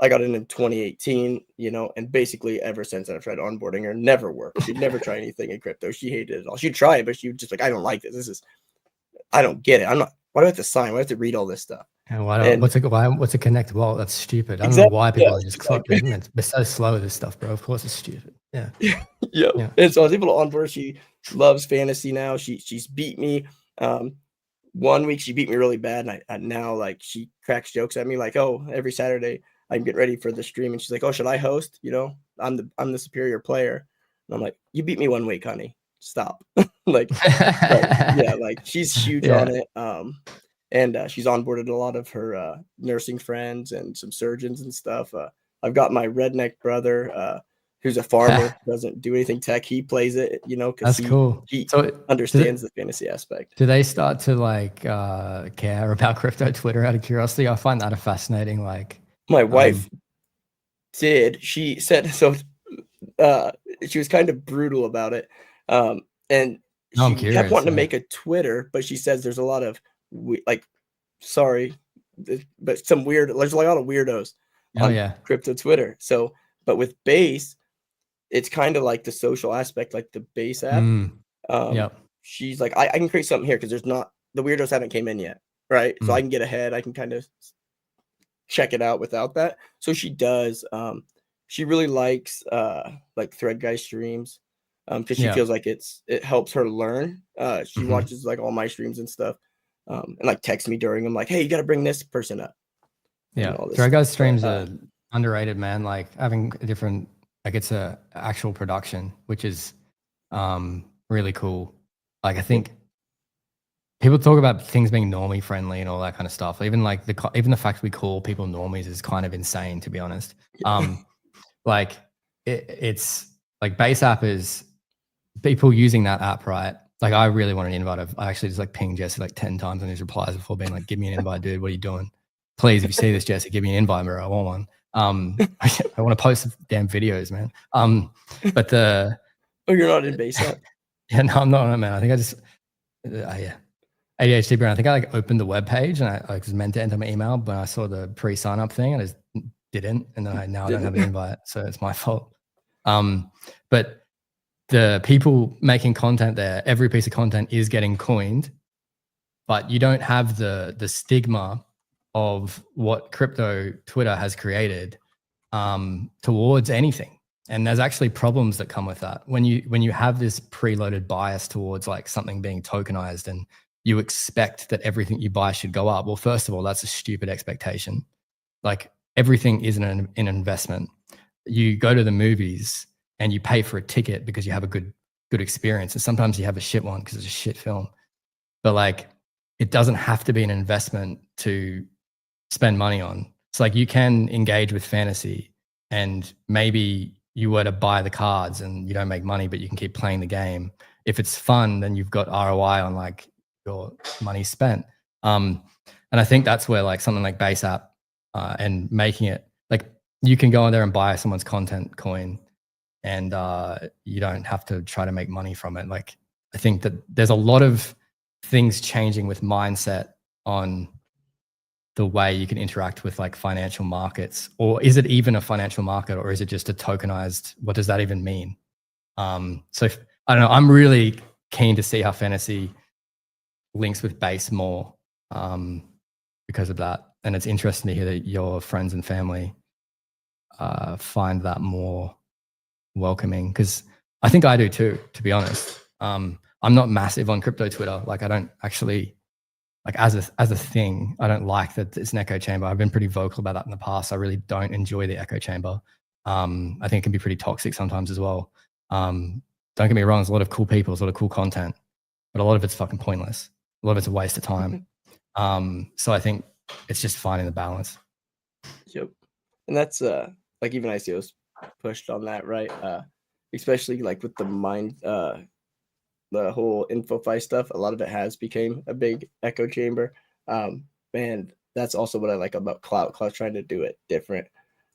I got in 2018, and basically ever since I've tried onboarding her, never worked. She'd never try anything in crypto. She hated it all. She'd try it, but she would just like, I don't like this. I don't get it. Why do I have to sign? Why do I have to read all this stuff? And what's a connect wallet? That's stupid. I don't know why people are just clocking. They're so slow with this stuff, bro. Of course it's stupid. Yeah. Yeah. And so I was able to onboard. She loves fantasy now. She's beat me. One week she beat me really bad, and I now like she cracks jokes at me like, "Oh, every Saturday I'm getting ready for the stream," and she's like, "Oh, should I host? I'm the superior player." And I'm like, "You beat me one week, honey. Stop." like she's huge on it. And she's onboarded a lot of her nursing friends and some surgeons and stuff. I've got my redneck brother, who's a farmer, doesn't do anything tech. He plays it, because that's cool. He understands the fantasy aspect. Do they start to like care about crypto Twitter out of curiosity? I find that a fascinating, like my wife did. She said so. Uh, she was kind of brutal about it, and No, I'm she kept curious. wanting to Yeah. make a Twitter, but she says there's a lot of like, sorry, but some weird. There's a lot of weirdos Oh on yeah. crypto Twitter. So, but with Base, it's kind of like the social aspect, like the Base app. Mm, Um, yep. she's like, I can create something here because there's not the weirdos haven't came in yet, right? So I Mm, can get ahead. I can kind of check it out without that. So she does. She really likes like Thread Guy streams because she yeah. feels like it helps her learn. She Hmm. watches like all my streams and stuff, and like texts me during them like, hey, you got to bring this person up and Yeah. all this Thread stuff. Guys But streams are underrated, man. Like having a different, like it's a actual production, which is really cool. Like I yep, think people talk about things being normie friendly and all that kind of stuff. Even like even the fact we call people normies is kind of insane, to be honest. yeah, Like it's like Base app is people using that app, right? Like I really want an invite. I actually just like pinged Jesse like 10 times on his replies before being like, give me an invite, dude. What are you doing? Please, if you see this, Jesse, give me an invite, bro. I want one. I want to post damn videos, man. But the oh, you're not in base app. yeah, no, I'm not, man. I think I just yeah. ADHD brain. I think I like opened the web page and I was meant to enter my email, but I saw the pre-sign up thing and I just didn't. And then now I don't have an invite, so it's my fault. But the people making content there, every piece of content is getting coined, but you don't have the stigma of what crypto Twitter has created towards anything. And there's actually problems that come with that. When you have this preloaded bias towards like something being tokenized and you expect that everything you buy should go up. Well, first of all, that's a stupid expectation. Like everything is an investment. You go to the movies and you pay for a ticket because you have a good experience. And sometimes you have a shit one because it's a shit film. But like it doesn't have to be an investment to spend money on. It's like you can engage with fantasy and maybe you were to buy the cards and you don't make money, but you can keep playing the game. If it's fun, then you've got ROI on like your money spent. And I think that's where like something like Base App and making it like you can go in there and buy someone's content coin and you don't have to try to make money from it. Like I think that there's a lot of things changing with mindset on the way you can interact with like financial markets, or is it even a financial market, or is it just a tokenized? What does that even mean? So I don't know. I'm really keen to see how fantasy links with Base more because of that, and it's interesting to hear that your friends and family find that more welcoming because I think I do too. To be honest, I'm not massive on crypto Twitter. Like I don't actually. Like as a thing, I don't like that it's an echo chamber. I've been pretty vocal about that in the past. I really don't enjoy the echo chamber. I think it can be pretty toxic sometimes as well. Don't get me wrong, there's a lot of cool people, there's a lot of cool content, but a lot of it's fucking pointless. A lot of it's a waste of time. So I think it's just finding the balance. Yep, and that's like even ICO's pushed on that, right? Especially like with the the whole InfoFi stuff, a lot of it has became a big echo chamber. And that's also what I like about Clout. Clout's trying to do it different.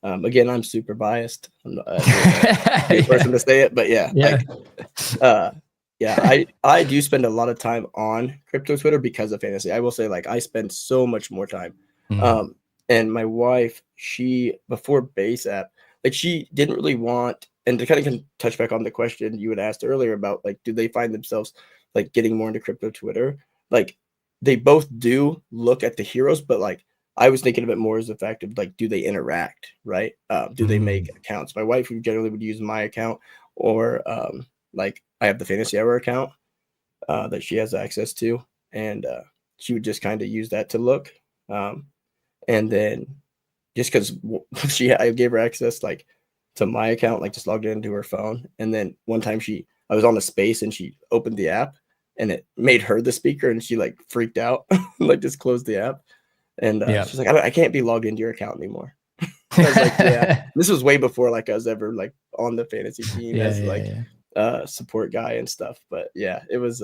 Again, I'm super biased. I'm not a person to say it, but yeah, Yeah. like, yeah, I do spend a lot of time on crypto Twitter because of fantasy. I will say, like, I spend so much more time. And my wife, she before Base App, like, she didn't really want, and to kind of touch back on the question you had asked earlier about like, do they find themselves like getting more into crypto Twitter? Like, they both do look at the heroes, but like I was thinking of it more as the fact of like, do they interact, right? Do they make accounts? My wife generally would use my account, or like I have the Fantasy Hour account that she has access to, and she would just kind of use that to look. And then just because I gave her access like to my account, like just logged into her phone, and then one time I was on a space and she opened the app and it made her the speaker and she like freaked out, like just closed the app, and she's like, I can't be logged into your account anymore. I was like, yeah, this was way before like I was ever like on the fantasy team as like support guy and stuff. But yeah, it was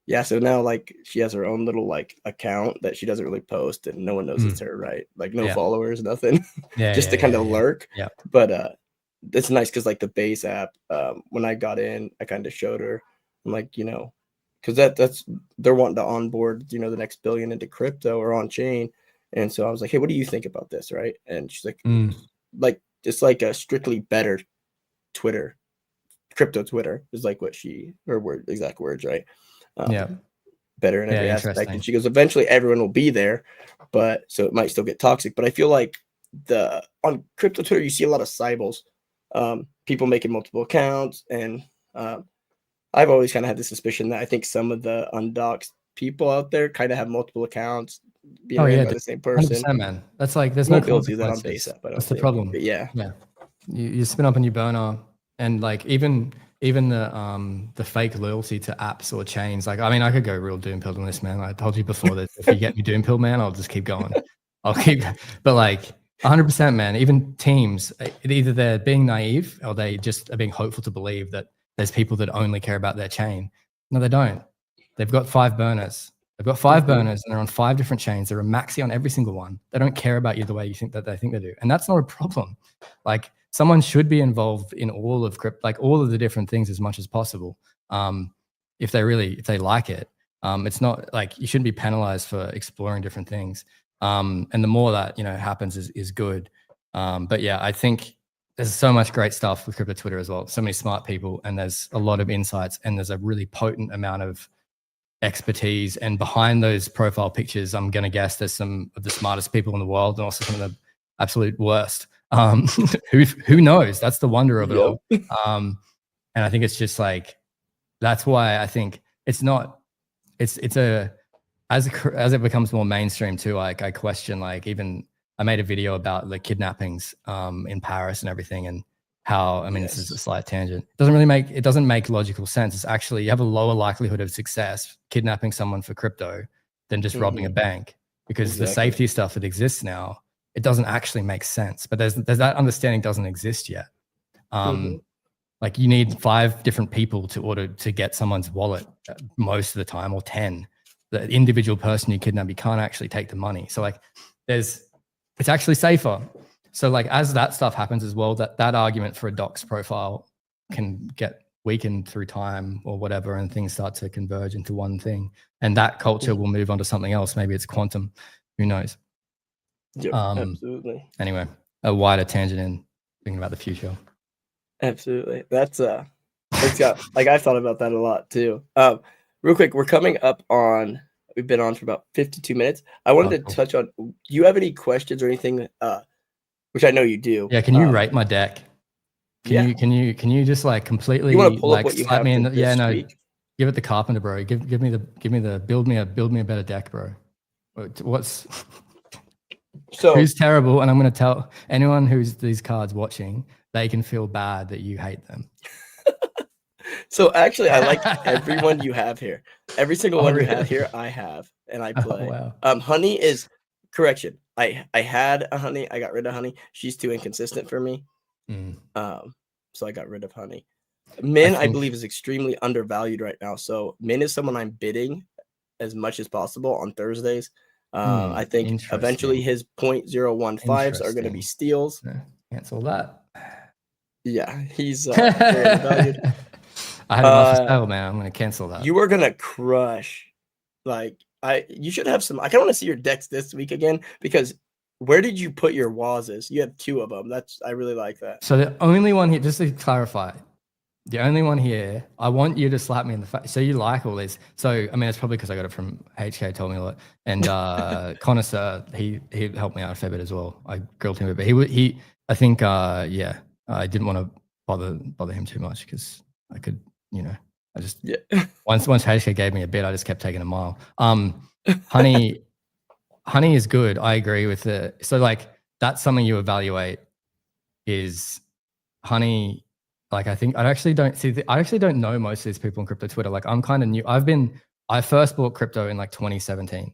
Yeah, so now like she has her own little like account that she doesn't really post and no one knows it's her, right? Like no Yeah. followers, nothing. Yeah. Just to kind of lurk. Yeah. But it's nice because like the base app, when I got in, I kind of showed her. I'm like, because that's they're wanting to onboard, the next billion into crypto or on chain. And so I was like, hey, what do you think about this? Right. And she's like just like a strictly better Twitter, crypto Twitter is like what her exact words, right? Yeah. Better in every aspect. And she goes, eventually everyone will be there, but so it might still get toxic. But I feel like on crypto Twitter, you see a lot of cybles, people making multiple accounts. And I've always kind of had the suspicion that I think some of the undoxed people out there kind of have multiple accounts being ran by the same person. 100%, man. That's like, there's you no won't be able to do that on base app, I don't That's think. the problem. But yeah. You spin up a new burner, and like even the fake loyalty to apps or chains. Like, I mean, I could go real doom pilled on this, man. I told you before that if you get me doom pilled, man, I'll just keep going. But like 100%, man. Even teams, either they're being naive or they just are being hopeful to believe that there's people that only care about their chain. No, they don't. They've got 5 burners. They've got 5 burners, and they're on 5 different chains. They're a maxi on every single one. They don't care about you the way you think that they think they do, and that's not a problem. Like, someone should be involved in all of crypto, like all of the different things as much as possible. If they like it, it's not like you shouldn't be penalized for exploring different things. And the more that, happens is good. But yeah, I think there's so much great stuff with crypto Twitter as well. So many smart people, and there's a lot of insights, and there's a really potent amount of expertise. And behind those profile pictures, I'm going to guess there's some of the smartest people in the world, and also some of the absolute worst. Who knows? That's the wonder of it all. And I think it's just like, that's why I think as it becomes more mainstream too, like I question, like, even I made a video about the kidnappings in Paris and everything, and how, I mean, this is a slight tangent. It doesn't make logical sense. It's actually, you have a lower likelihood of success kidnapping someone for crypto than just robbing a bank, because the safety stuff that exists now, it doesn't actually make sense. But there's that understanding doesn't exist yet. Like, you need 5 different people to get someone's wallet most of the time, or 10. The individual person you kidnap, you can't actually take the money. So like, it's actually safer. So like, as that stuff happens as well, that argument for a docs profile can get weakened through time or whatever, and things start to converge into one thing, and that culture will move on to something else. Maybe it's quantum, who knows? Absolutely. Anyway, a wider tangent in thinking about the future. Absolutely. That's it's got, like, I've thought about that a lot too. Real quick, we've been on for about 52 minutes. I wanted to touch on, do you have any questions or anything, which I know you do? Yeah, can you rate my deck? Can you just like completely, you want to pull like, up what you slap have me in this week? Give it the carpenter, bro. Give me the build me a better deck, bro. What's so who's terrible? And I'm going to tell anyone who's these cards watching, they can feel bad that you hate them. So actually, I like everyone you have here. Every single one you have here, I have, and I play. Wow. Honey is, correction. I had a Honey. I got rid of Honey. She's too inconsistent for me. So I got rid of Honey. Min, I believe, is extremely undervalued right now. So Min is someone I'm bidding as much as possible on Thursdays. I think eventually his 0.015s are going to be steals. Cancel that. Yeah, he's very undervalued. I had him off for sale, man. I'm going to cancel that. You are going to crush. Like, you should have some. I kind of want to see your decks this week again, because where did you put your Wazes? You have 2 of them. I really like that. So the only one here, just to clarify, the only one here, I want you to slap me in the face. So you like all these. So, I mean, it's probably because I got it from HK, told me a lot. And Connoisseur, he helped me out a fair bit as well. I grilled him a bit. He I think, I didn't want to bother him too much, because I could, I just, once HK gave me a bit, I just kept taking a mile. Honey is good. I agree with it. So like, that's something you evaluate, is Honey. Like, I think I actually don't know most of these people on crypto Twitter. Like, I'm kind of new. I first bought crypto in like 2017.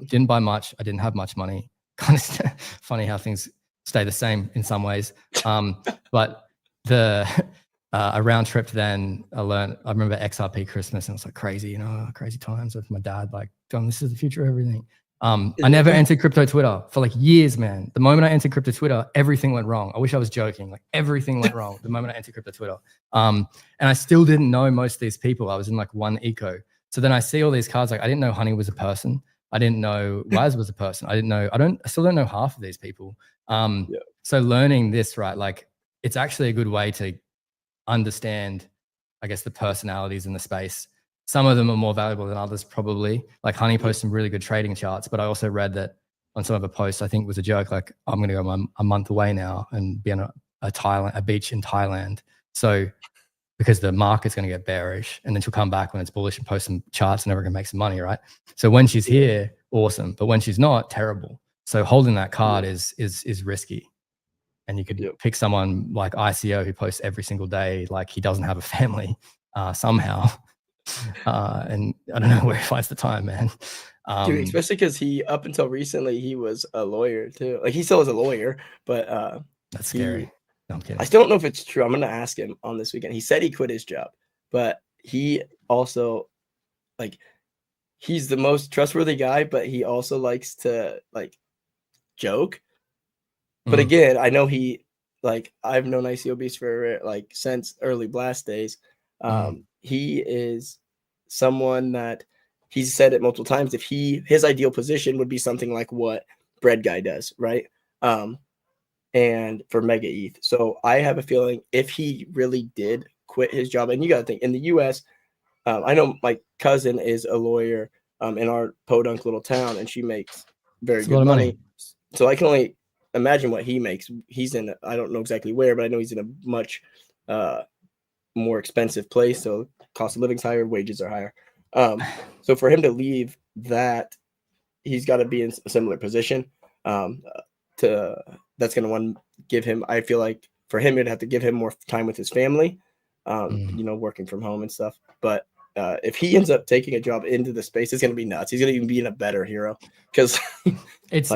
Didn't buy much. I didn't have much money. Kind of funny how things stay the same in some ways. But I round tripped then. I remember XRP Christmas, and it was like crazy, you know, crazy times with my dad, like, John, this is the future of everything. I never entered crypto Twitter for like years, man. The moment I entered crypto Twitter, everything went wrong. I wish I was joking. Like everything went wrong the moment I entered crypto Twitter. And I still didn't know most of these people. I was in like one eco. So then I see all these cards. Like I didn't know Honey was a person. I didn't know Waz was a person. I still don't know half of these people. So learning this, right? Like it's actually a good way to understand, I guess, the personalities in the space. Some of them are more valuable than others, probably. Like Honey posts some really good trading charts, but I also read that on some of the posts, I think it was a joke, like I'm going to go a month away now and be on a beach in Thailand. So because the market's going to get bearish, and then she'll come back when it's bullish and post some charts and never going to make some money, right? So when she's here, awesome, but when she's not, terrible. So holding that card is risky. And you could pick someone like ICO who posts every single day, like he doesn't have a family somehow. And I don't know where he finds the time, man. Dude, especially because up until recently, he was a lawyer too. Like he still is a lawyer, but that's scary. No, I'm kidding. I still don't know if it's true. I'm gonna ask him on this weekend. He said he quit his job, but he also like he's the most trustworthy guy, but he also likes to like joke. But again, I know I've known ICO Beast for like since early Blast days. He is someone that he's said it multiple times. If his ideal position would be something like what Bread Guy does, right? And for Mega ETH. So I have a feeling if he really did quit his job, and you got to think in the US, I know my cousin is a lawyer in our podunk little town, and she makes very good money. So I can only imagine what he makes. He's in, I don't know exactly where, but I know he's in a much more expensive place. So cost of living's higher, wages are higher. So for him to leave that, he's got to be in a similar position. That's going to give him, I feel like for him, it'd have to give him more time with his family, you know, working from home and stuff. But if he ends up taking a job into the space, it's going to be nuts. He's going to even be in a better hero because it's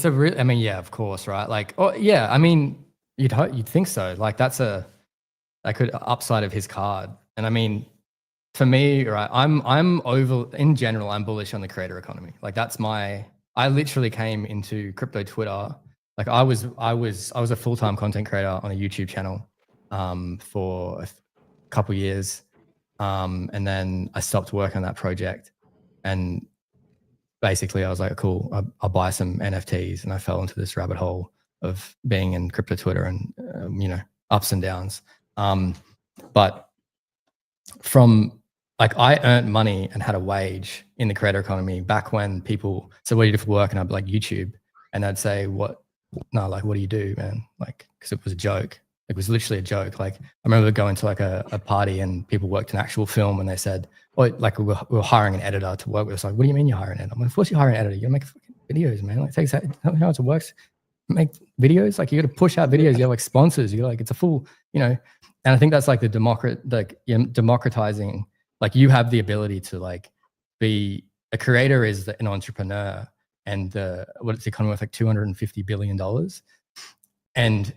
a real, I mean, yeah, of course. Right. Like, oh yeah. I mean, you'd think so. Like that could upside of his card. And I mean, for me, right, in general, I'm bullish on the creator economy. Like I literally came into crypto Twitter. Like I was a full-time content creator on a YouTube channel for a couple years. And then I stopped working on that project. And basically I was like, cool, I'll buy some NFTs. And I fell into this rabbit hole of being in crypto Twitter and, you know, ups and downs. But from like I earned money and had a wage in the creator economy back when people said, what do you do for work? And I'd be like, YouTube. And I'd say, what do you do, man? Like, cause it was a joke. It was literally a joke. Like I remember going to like a party and people worked in actual film and they said, oh, like we were hiring an editor to work with us. Like, what do you mean you're hiring an editor? I'm like, of course you hire an editor. You gotta make fucking videos, man. Like how it works. Make videos. Like you got to push out videos. You have like sponsors. You're like, it's a full, you know, and I think that's like democratizing. Like you have the ability to like be a creator is an entrepreneur, and what's the economy worth, like $250 billion. And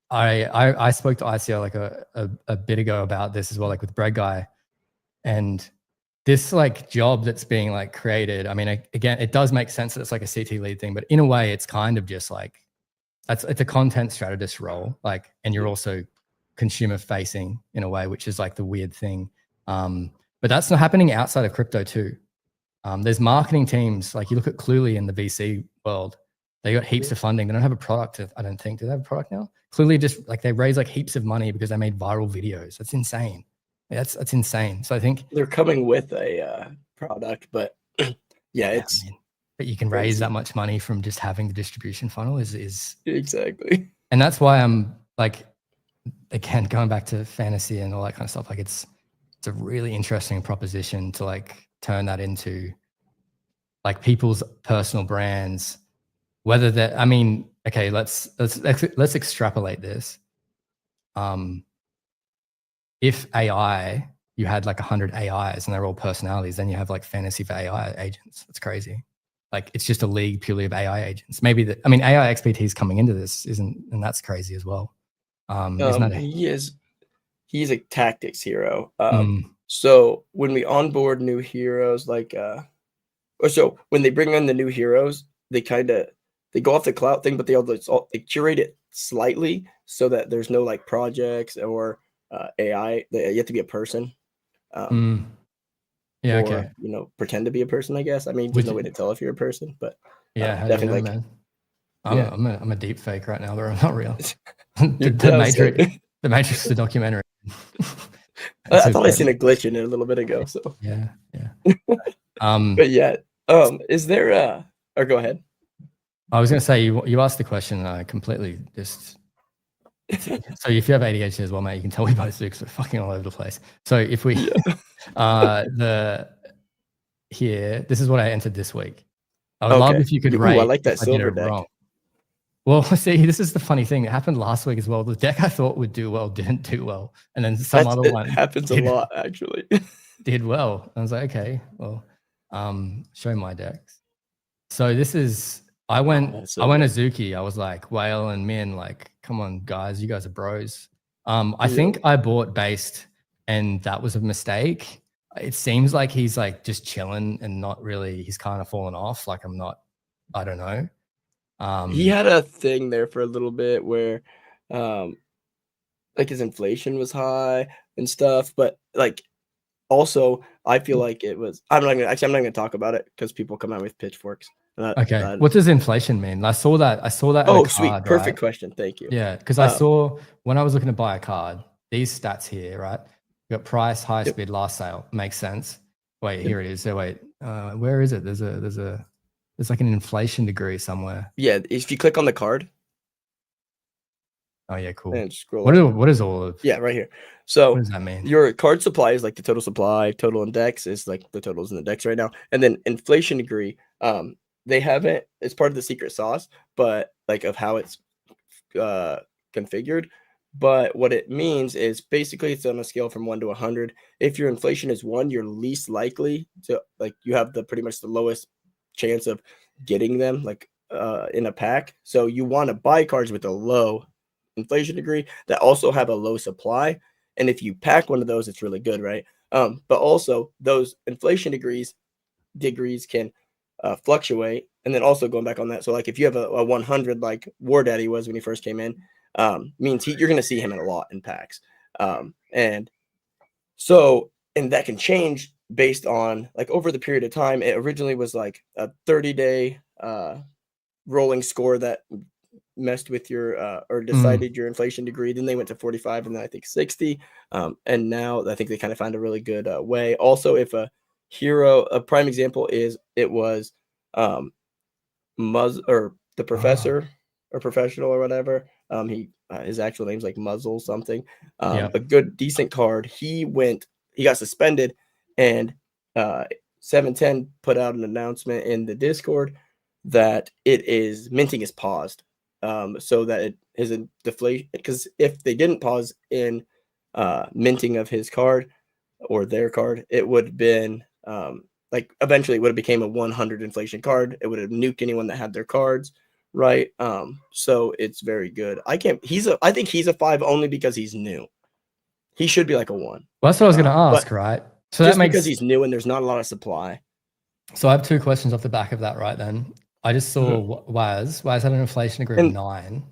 I spoke to ICO like a bit ago about this as well, like with Bread Guy, and this like job that's being like created. I mean, again, it does make sense that it's like a CT lead thing, but in a way, it's kind of just like it's a content strategist role, like, and you're also consumer facing in a way, which is like the weird thing. But that's not happening outside of crypto too. There's marketing teams, like you look at Clearly in the VC world, they got heaps of funding. They don't have a product, I don't think. Do they have a product now? Clearly just like they raise like heaps of money because they made viral videos. That's insane. That's insane. So I think they're coming with a product, but yeah, it's man. But you can raise that much money from just having the distribution funnel is exactly. And that's why I'm like, again, going back to fantasy and all that kind of stuff, like it's a really interesting proposition to like turn that into like people's personal brands, whether that, I mean, okay, let's extrapolate this. If AI, you had like 100 AIs and they're all personalities, then you have like fantasy for AI agents. That's crazy. Like it's just a league purely of AI agents. Maybe I mean, AI XPT is coming into this, and that's crazy as well. He is he's a tactics hero. Mm, So when we onboard new heroes, like or so when they bring in the new heroes, they they go off the clout thing, but they curate it slightly so that there's no like projects or AI. You have to be a person. Um, mm. Yeah, or okay. pretend to be a person, I guess. I mean, there's Would no way you, to tell if you're a person, but yeah, how do you definitely know, like man? yeah. I'm a deep fake right now, but I'm not real. Yeah, I was saying, The Matrix, the documentary. I It's I a thought I great seen a one. glitch in it a little bit ago. So, Yeah, yeah. but yeah, is there or go ahead. I was going to say you asked the question, and I completely just. So if you have ADHD as well, mate, you can tell we both do because we're fucking all over the place. So if we Yeah. this is what I entered this week. I would love Okay. if you could Ooh, I rate like if that I did it silver deck. wrong. Well, see, this is the funny thing. It happened last week as well. The deck I thought would do well didn't do well, and then some other It one happens a lot, actually. did well. I was like, okay, well, show my decks. So this is I went That's so good. Azuki. I was like, Whale and Min, like, come on, guys, you guys are bros. I Yeah. think I bought based, and that was a mistake. It seems like he's like just chilling and not really. He's kind of fallen off. Like I don't know. He had a thing there for a little bit where, like his inflation was high and stuff, but like also I feel like it was. I'm not gonna talk about it because people come out with pitchforks. Okay, what does inflation mean? I saw that at a Oh, sweet, card, right? perfect question. Thank you. Yeah, because I saw when I was looking to buy a card, these stats here, right? You got price, high Yep, speed, last sale. Makes sense. Wait, yep. here it is. So wait, where is it? There's like an inflation degree somewhere. Yeah, if you click on the card Oh yeah, cool. and scroll up. What is all of? Yeah, right here. What So does that mean? your card supply is like the total supply, total index is like the totals in the decks right now. And then inflation degree, they haven't, it's part of the secret sauce, but like of how it's configured. But what it means is basically it's on a scale from 1 to 100. If your inflation is 1, you're least likely to like you have the pretty much the lowest chance of getting them like in a pack. So you want to buy cards with a low inflation degree that also have a low supply. And if you pack one of those, it's really good, right? But also those inflation degrees can fluctuate. And then also going back on that, so like if you have a 100 like War Daddy was when he first came in, means you're going to see him in a lot in packs. And that can change based on like over the period of time. It originally was like a 30-day rolling score that messed with your or decided your inflation degree. Then they went to 45 and then I think 60. And now I think they kind of found a really good way. Also, if a prime example is it was or the professor or professional or whatever. He his actual name's like Muzzle something. Yeah. A good decent card. He got suspended, and 710 put out an announcement in the Discord that minting is paused, so that it isn't deflation. Because if they didn't pause in minting of his card or their card, it would have been like eventually it would have became a 100 inflation card. It would have nuked anyone that had their cards, right? So it's very good. I think he's a 5 only because he's new. He should be like a 1. Well, that's what I was going to But ask, right? So just that makes because he's new and there's not a lot of supply. So I have 2 questions off the back of that, right? Then I just saw Waz had an inflation degree of And 9.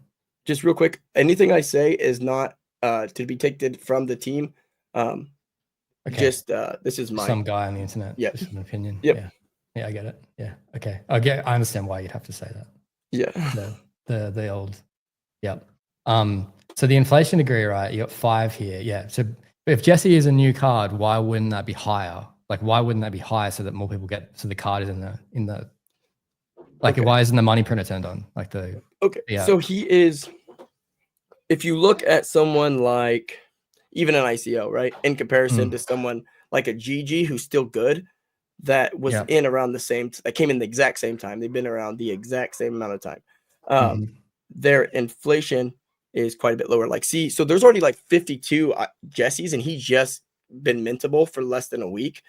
just real quick, anything I say is not to be taken from the team. Okay. Just this is Some guy on the internet. Yeah. Just an opinion. Yep. Yeah. Yeah, I get it. Yeah. Okay. I understand why you'd have to say that. Yeah. The old. Yep. So the inflation degree, right? You got 5 here. Yeah. So if Jesse is a new card, why wouldn't that be higher? Like, why wouldn't that be higher so that more people so the card is in the like, why isn't the money printer turned on? Like okay. Yeah. So he is, if you look at someone like even an ICO, right, in comparison to someone like a GG who's still good, that was in around the same, that came in the exact same time. They've been around the exact same amount of time. Their inflation is quite a bit lower. Like, so there's already like 52 Jessies, and he's just been mintable for less than a week.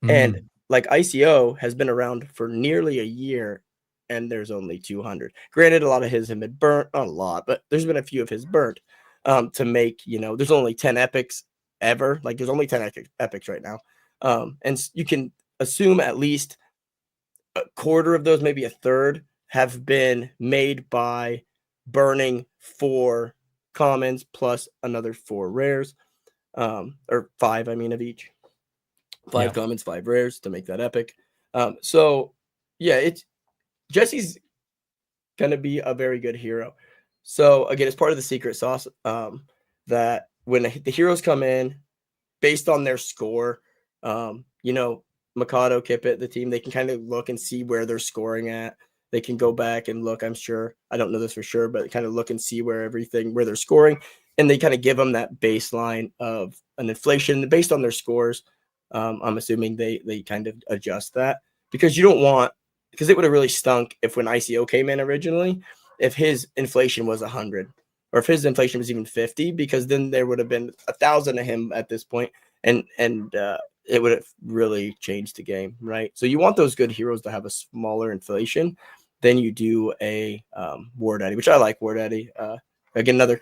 And like ICO has been around for nearly a year, and there's only 200. Granted, a lot of his have been burnt, not a lot, but there's been a few of his burnt to make, there's only 10 epics ever. Like there's only 10 epics right now. And you can assume at least a quarter of those, maybe a third, have been made by burning 4 commons plus another 4 rares, or 5, I mean, of each. 5 commons, 5 rares to make that epic. So yeah, Jesse's gonna be a very good hero. So again, it's part of the secret sauce, that when the heroes come in based on their score, you know, Mikado, Kippet, the team, they can kind of look and see where they're scoring at. They can go back and look, I'm sure, I don't know this for sure, but kind of look and see where they're scoring. And they kind of give them that baseline of an inflation based on their scores. I'm assuming they kind of adjust that, because you don't want, because it would have really stunk if when ICO came in originally, if his inflation was 100 or if his inflation was even 50, because then there would have been 1,000 of him at this point, and it would have really changed the game, right? So you want those good heroes to have a smaller inflation than you do a War Daddy, which I like War Daddy. Again, another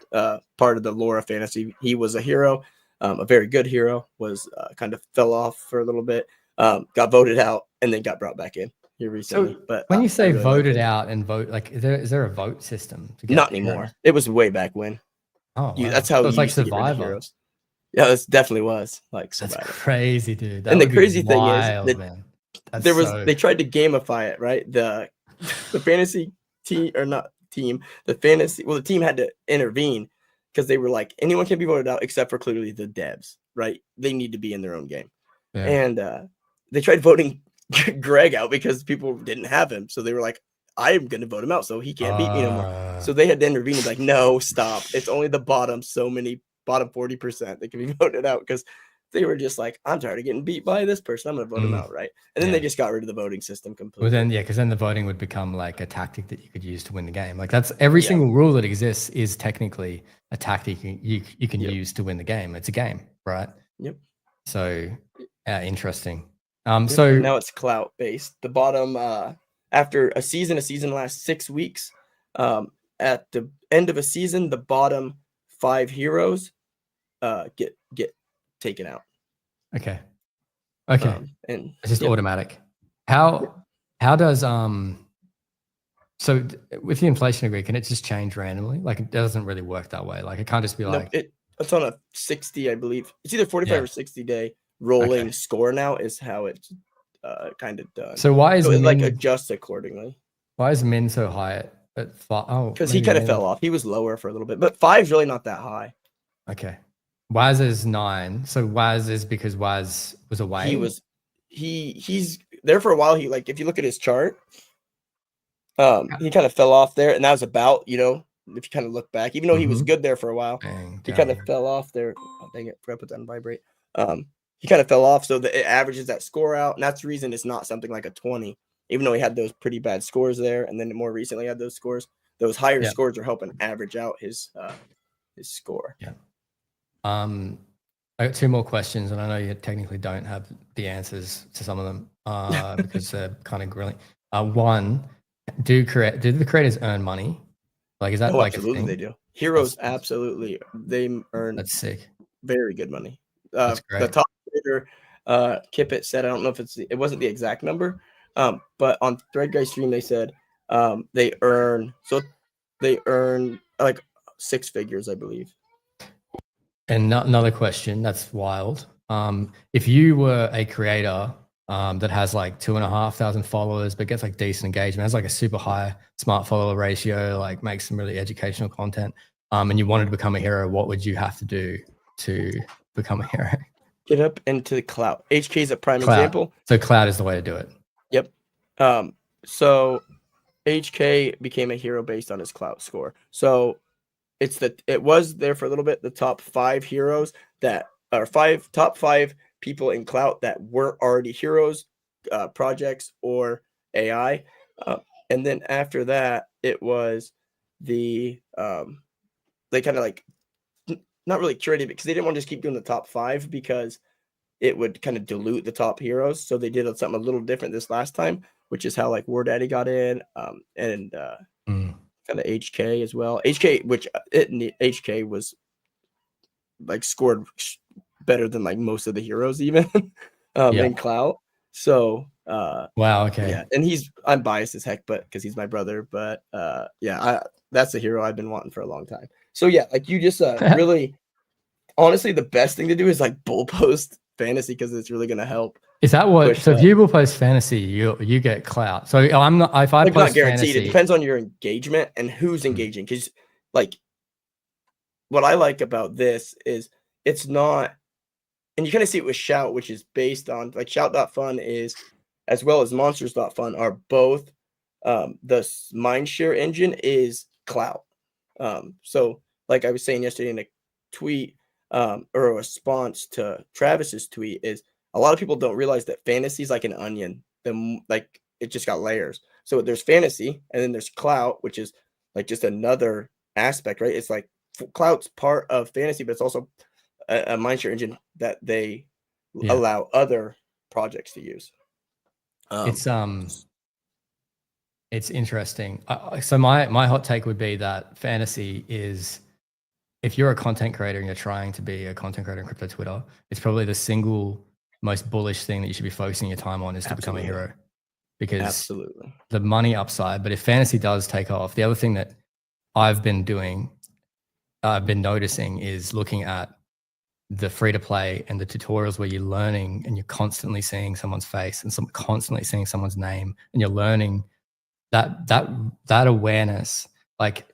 part of the lore of fantasy. He was a hero, a very good hero, was kind of fell off for a little bit, got voted out, and then got brought back in here recently. So but when you say really voted out and vote, like, is there a vote system to get not anymore? heroes? It was way back when. Oh, wow. That's how so it's you like used to get rid of Survivor. heroes. Yeah, it definitely was like That's Survivor. crazy, dude. That And the would be crazy thing is wild, that man. they tried to gamify it, right? The fantasy team, or not team, the team had to intervene, because they were like, anyone can be voted out except for clearly the devs, right? They need to be in their own game. Yeah. And they tried voting Greg out because people didn't have him. So they were like, I'm going to vote him out so he can't beat me no more. So they had to intervene and be like, no, stop. It's only the bottom 40% that can be voted out, because they were just like, I'm tired of getting beat by this person. I'm going to vote him out, right? And then they just got rid of the voting system completely. Well, then, yeah, because then the voting would become like a tactic that you could use to win the game. Like that's every single rule that exists is technically a tactic you can use to win the game. It's a game, right? Yep. So interesting. So now it's clout based. The bottom, after a season lasts 6 weeks. At the end of a season, the bottom 5 heroes get taken out. Okay. And it's just automatic. How does so with the inflation degree, can it just change randomly? Like it doesn't really work that way. Like it can't just be like it's on a 60, I believe. It's either 45 or 60 day rolling score now is how it's kind of done. So why is it like adjusts accordingly? Why is Min so high at 5? Oh, because he kind of fell off. He was lower for a little bit, but 5 is really not that high. Okay. Waz is 9. So Waz is because Waz was away. He's there for a while. He, like, if you look at his chart, he kind of fell off there, and that was about, if you kind of look back, even though he was good there for a while, he kind of fell off there. Oh, dang it, forgot to put that on vibrate. He kind of fell off, so that it averages that score out, and that's the reason it's not something like a 20, even though he had those pretty bad scores there, and then more recently had those scores. Those higher scores are helping average out his score. Yeah. I got 2 more questions, and I know you technically don't have the answers to some of them because they're kind of grilling. One, do the creators earn money? Like, is that like absolutely a thing? They do. Heroes, absolutely, they earn. That's sick. Very good money. That's great. The top creator, Kippet said, I don't know if it wasn't the exact number, but on Thread Guy stream they said they earn like 6 figures, I believe. And another question that's wild. If you were a creator that has like 2,500 followers, but gets like decent engagement, has like a super high smart follower ratio, like makes some really educational content, and you wanted to become a hero, what would you have to do to become a hero? Get up into the clout. HK is a prime example. So clout is the way to do it. Yep. So HK became a hero based on his clout score. So it was there for a little bit, the top 5 heroes that are top 5 people in clout that were already heroes, projects, or AI. And then after that, it was they kind of like not really curated because they didn't want to just keep doing the top 5 because it would kind of dilute the top heroes. So they did something a little different this last time, which is how like War Daddy got in, and kind of HK as well. HK was like scored better than like most of the heroes even Yeah. in clout. So Wow. Okay. yeah, and I'm biased as heck, but because he's my brother. But yeah, that's a hero I've been wanting for a long time. So yeah, like you just really, honestly, the best thing to do is like bull post fantasy because it's really gonna help. Is that what? Push So if you will post fantasy, you get clout. So I'm not. If I like post not guaranteed. fantasy, It depends on your engagement and who's engaging. Because like what I like about this is it's not, and you kind of see it with Shout, which is based on like Shout.fun is, as well as Monsters.fun are both the Mindshare engine is clout. So like I was saying yesterday in a tweet or a response to Travis's tweet is a lot of people don't realize that fantasy is like an onion. Like it just got layers. So there's fantasy and then there's clout, which is like just another aspect, right? It's like clout's part of fantasy, but it's also a Mindshare engine that they allow other projects to use. It's interesting. So my hot take would be that fantasy is, if you're a content creator and you're trying to be a content creator in crypto Twitter, it's probably the single most bullish thing that you should be focusing your time on is to become a hero, because the money upside. But if fantasy does take off, the other thing that I've been noticing is looking at the free to play and the tutorials where you're learning and you're constantly seeing someone's face and constantly seeing someone's name, and you're learning that awareness. Like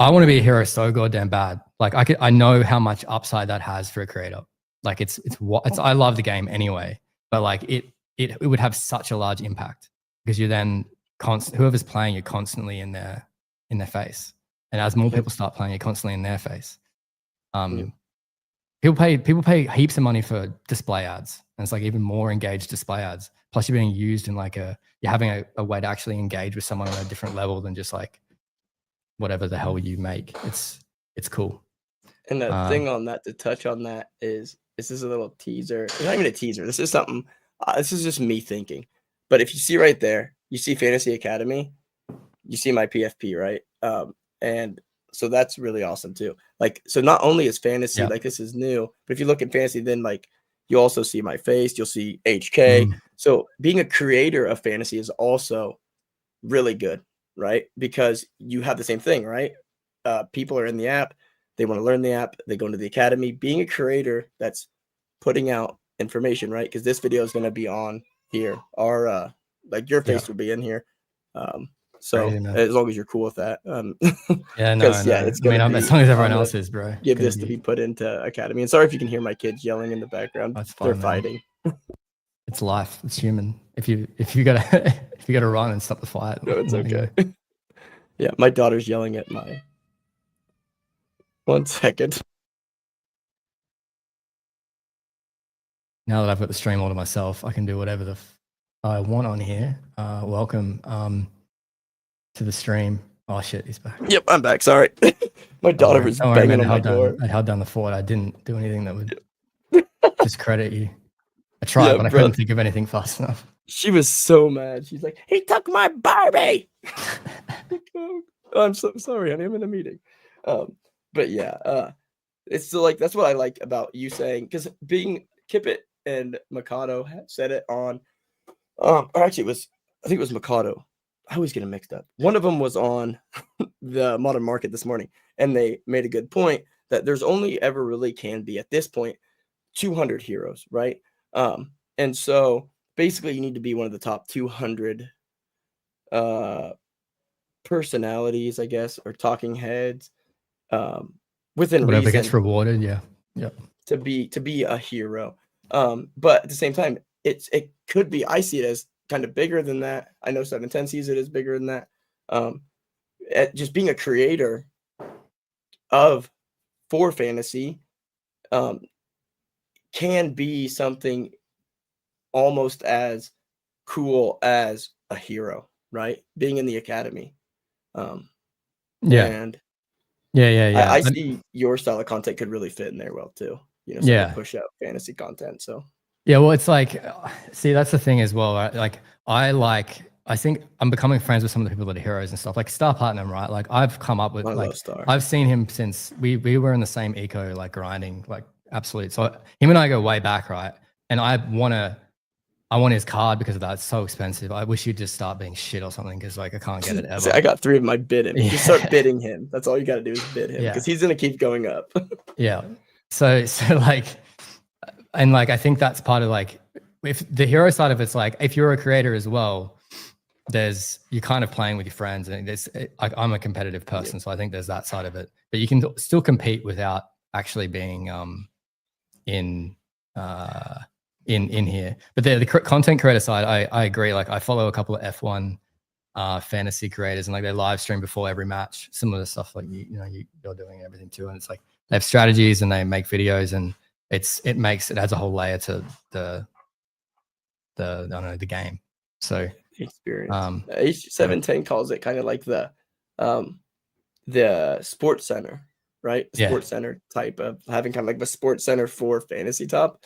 I want to be a hero so goddamn bad. Like I know how much upside that has for a creator. Like it's I love the game anyway, but like it would have such a large impact because you're then whoever's playing, you're constantly in their face. And as more people start playing, you're constantly in their face. People pay heaps of money for display ads, and it's like even more engaged display ads. Plus, you're being used in like you're having a way to actually engage with someone on a different level than just like whatever the hell you make. It's cool. And the thing on that, to touch on that, is this is a little teaser. It's not even a teaser. This is something. This is just me thinking. But if you see right there, you see Fantasy Academy. You see my PFP, right? And so that's really awesome too. Like, so not only is fantasy like this is new, but if you look at fantasy, then like you also see my face, you'll see HK. So being a creator of fantasy is also really good, right? Because you have the same thing, right? People are in the app, they want to learn the app, they go into the academy. Being a creator that's putting out information, right? Because this video is going to be on here. Our like your face will be in here. So as long as you're cool with that, it's gonna be, as long as everyone else is, bro. Give this to be put into academy. And sorry if you can hear my kids yelling in the background. That's fine, they're fighting. It's life. It's human. If you gotta run and stop the fight, no, it's okay. Yeah, my daughter's yelling at my. 1 second. Now that I've got the stream all to myself, I can do whatever I want on here. Welcome to the stream. Oh shit, he's back. Yep, I'm back. Sorry. My daughter was banging on my door. I held down the fort. I didn't do anything that would discredit you. I tried, but I couldn't think of anything fast enough. She was so mad. She's like, he took my Barbie. Oh, I'm so sorry, honey. I'm in a meeting. But yeah, it's still like, that's what I like about you saying, because being Kippet and Mikado said it on, or actually I think it was Mikado. I always get them mixed up. One of them was on the Modern Market this morning, and they made a good point that there's only ever really can be at this point 200 heroes, right? And so basically you need to be one of the top 200 personalities, I guess, or talking heads within whatever reason, gets rewarded. Yeah. To be a hero. But at the same time, it could be, I see it as kind of bigger than that. I know 710 sees it as bigger than that. Just being a creator for fantasy can be something almost as cool as a hero, right? Being in the academy. And I see your style of content could really fit in there well too. Push out fantasy content. So well, it's like, see, that's the thing as well, right? Like I think I'm becoming friends with some of the people that are heroes and stuff, like Star Platinum, right? Like I've come up with, I've seen him since we were in the same eco, like grinding, like absolute. So him and I go way back, right? And I want his card because of that. It's so expensive. I wish you'd just start being shit or something because like I can't get it ever. See, I got 3 of my bid him. Yeah. Just start bidding him. That's all you got to do is bid him because he's gonna keep going up. Yeah. So like, and like I think that's part of like, if the hero side of it's like, if you're a creator as well, you're kind of playing with your friends, and like I'm a competitive person, so I think there's that side of it. But you can still compete without actually being in here. But the content creator side, I agree. Like I follow a couple of F1 fantasy creators, and like they live stream before every match, similar stuff like you're doing everything too. And it's like they have strategies and they make videos, and it adds a whole layer to the I don't know, the game. So experience. H710 calls it kind of like the Sports Center, right? Sports Center type of having kind of like the Sports Center for Fantasy Top,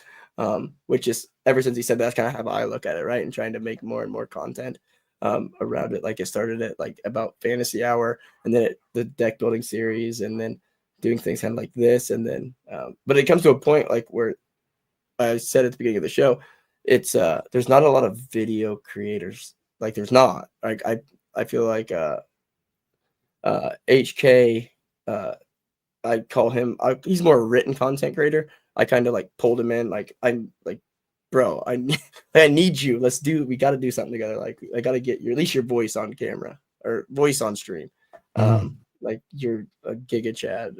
which is ever since he said that's kind of how I look at it, right? And trying to make more and more content around it. Like it started at like about Fantasy Hour, and then the deck building series, and then doing things kind of like this, and then but it comes to a point like where I said at the beginning of the show, it's there's not a lot of video creators. Like there's not. Like I feel like HK, I call him. He's more a written content creator. I kind of like pulled him in. Like I'm like, bro, I need you. We got to do something together. Like I got to get at least your voice on camera or voice on stream. Like you're a Giga Chad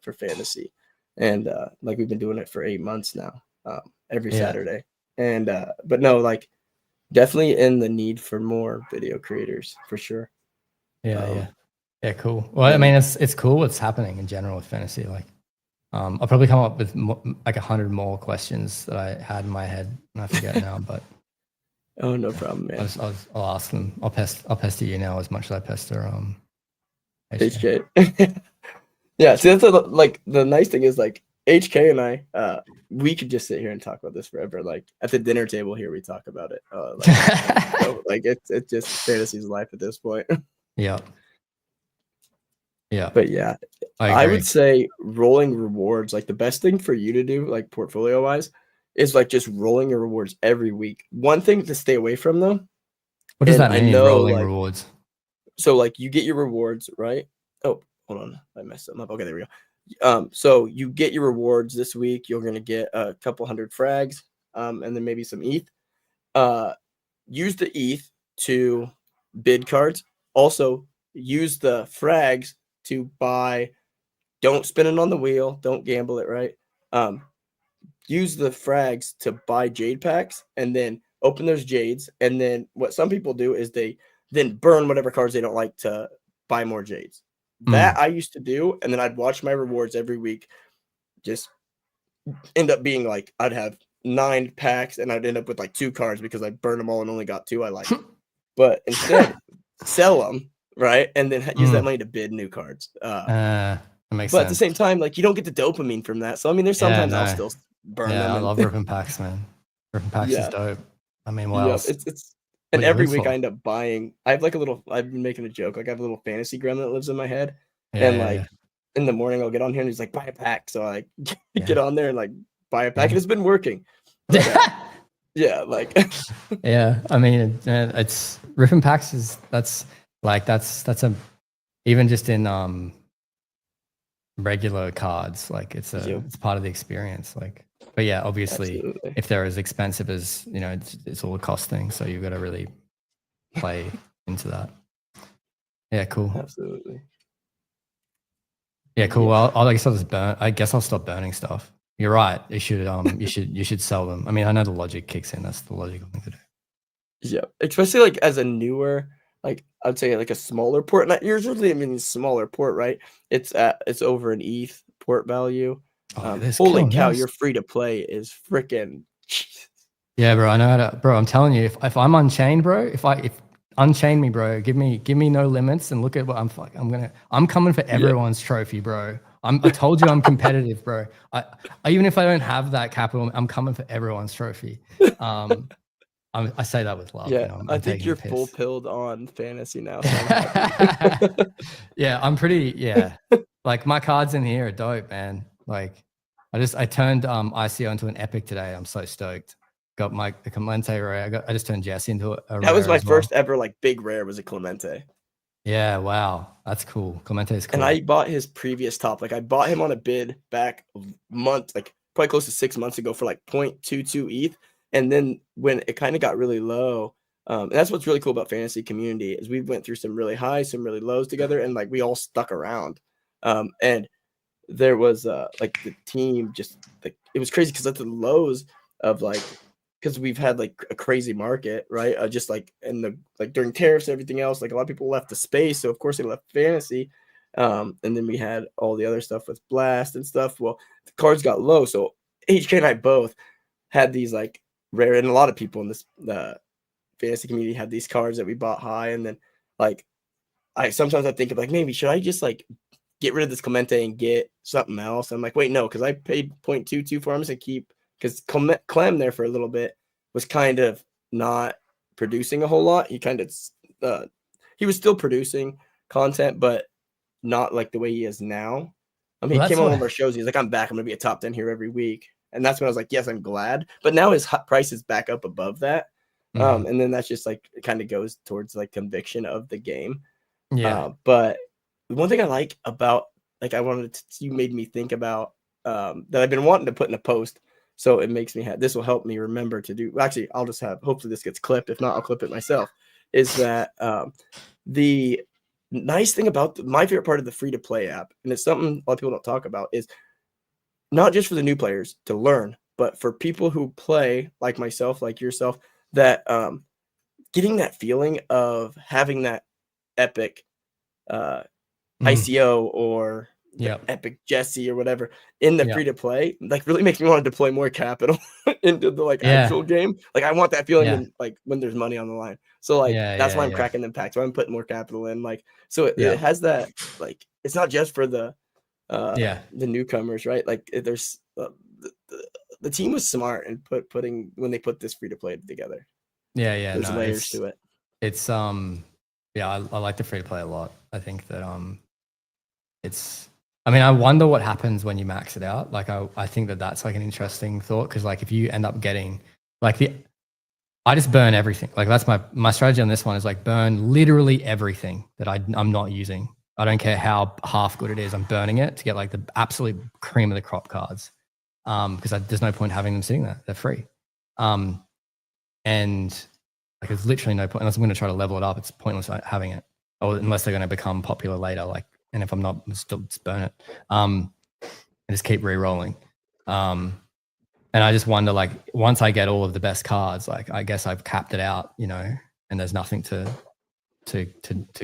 for fantasy, and like we've been doing it for 8 months now, every Saturday. And but no, like definitely in the need for more video creators for sure. Yeah, cool. Well, I mean, it's cool what's happening in general with fantasy. Like, I'll probably come up with like 100 more questions that I had in my head, and I forget now. But oh, no problem, man. I'll ask them. I'll pester you now as much as I pester HK. Yeah, see that's like the nice thing is like HK and I, we could just sit here and talk about this forever. Like at the dinner table here, we talk about it. So, like it's just fantasy's life at this point. Yeah. But yeah, I would say rolling rewards, like the best thing for you to do, like portfolio wise, is like just rolling your rewards every week. One thing to stay away from though. What does that mean? Rolling rewards. So like you get your rewards, right? Oh, hold on, I messed them up. Okay, there we go. So you get your rewards this week. You're gonna get a couple hundred frags, and then maybe some ETH. Use the ETH to bid cards. Also use the frags to buy. Don't spin it on the wheel. Don't gamble it, right? Use the frags to buy jade packs and then open those jades. And then what some people do is they then burn whatever cards they don't like to buy more jades. That I used to do, and then I'd watch my rewards every week. Just end up being like I'd have 9 packs, and I'd end up with like 2 cards because I burned them all and only got 2 I liked. But instead, sell them, right, and then use that money to bid new cards. That makes but sense. At the same time, like you don't get the dopamine from that. So I mean, there's sometimes I'll still burn them. I love ripping packs, man. Ripping packs is dope. I mean, what else? It's and every week I end up buying. I have like I've been making a joke. Like I have a little fantasy gremlin that lives in my head, and in the morning I'll get on here and he's like, buy a pack. So I get on there and like buy a pack, and it's been working. But, yeah, like I mean, it's ripping packs that's a even just in regular cards, like it's part of the experience. Like, but yeah, obviously, if they're as expensive as it's all a cost thing. So you've got to really play into that. Yeah, cool. Absolutely. Yeah, cool. Well, I guess I'll stop burning stuff. You're right. You should sell them. I mean, I know the logic kicks in. That's the logical thing to do. Yeah, especially like as a newer, like I'd say like a smaller port. Not usually, I mean, smaller port, right? It's over an ETH port value. Holy cow, your free to play is freaking. Yeah, bro. I know how to, bro. I'm telling you, if I'm unchained, bro, if unchain me, bro, give me no limits, and look at what I'm coming for everyone's trophy, bro. I told you I'm competitive, bro. I even if I don't have that capital, I'm coming for everyone's trophy. I say that with love. Yeah, I think you're full pilled on fantasy now. Yeah, I'm pretty. Yeah, like my cards in here are dope, man. Like I turned ICO into an epic today. I'm so stoked. Got my Clemente rare. I just turned Jesse into a rare. That was my as well. first ever like big rare was a Clemente. Yeah, wow, that's cool. Clemente is cool. And I bought his previous top. Like I bought him on a bid back month, like probably close to 6 months ago for like 0.22 ETH. And then when it kind of got really low, and that's what's really cool about fantasy community is we went through some really highs, some really lows together, and like we all stuck around. And there was like the team just like it was crazy because at the lows of like because we've had like a crazy market, right? Just like in the like during tariffs and everything else, like a lot of people left the space, so of course they left fantasy. And then we had all the other stuff with Blast and stuff. Well, the cards got low, so HK and I both had these like rare, and a lot of people in this fantasy community had these cards that we bought high, and then like sometimes I think of like maybe should I just like get rid of this Clemente and get something else? I'm like, wait, no, because I paid 0.22 for him to keep because Clem there for a little bit was kind of not producing a whole lot. He kind of he was still producing content, but not like the way he is now. I mean, he came on one of our shows. He's like, I'm back. I'm gonna be a top 10 here every week. And that's when I was like, yes, I'm glad. But now his price is back up above that. And then that's just like it kind of goes towards like conviction of the game. Yeah. But one thing I like about like you made me think about that I've been wanting to put in a post. So it makes me this will help me remember to do. Actually, I'll just hopefully this gets clipped. If not, I'll clip it myself. Is that the nice thing about my favorite part of the free to play app, and it's something a lot of people don't talk about, is not just for the new players to learn, but for people who play like myself, like yourself, that getting that feeling of having that epic ICO or epic Jesse or whatever in the free to play, like really makes me want to deploy more capital into the like actual game. Like I want that feeling in, like when there's money on the line. So like that's why I'm cracking them packs. Why I'm putting more capital in. Like so it has that like it's not just for the newcomers, right? Like there's the team was smart and putting when they put this free to play together. There's layers to it. It's I like the free to play a lot. I think that I mean, I wonder what happens when you max it out. Like I think that that's like an interesting thought because like if you end up getting like I just burn everything. Like that's my strategy on this one is like burn literally everything that I'm not using. I don't care how half good it is. I'm burning it to get like the absolute cream of the crop cards because there's no point having them sitting there. They're free. And like there's literally no point unless I'm going to try to level it up. It's pointless having it, or unless they're going to become popular later. Like, and if I'm not, still just burn it. And just keep re-rolling. And I just wonder, like, once I get all of the best cards, like I guess I've capped it out, you know, and there's nothing to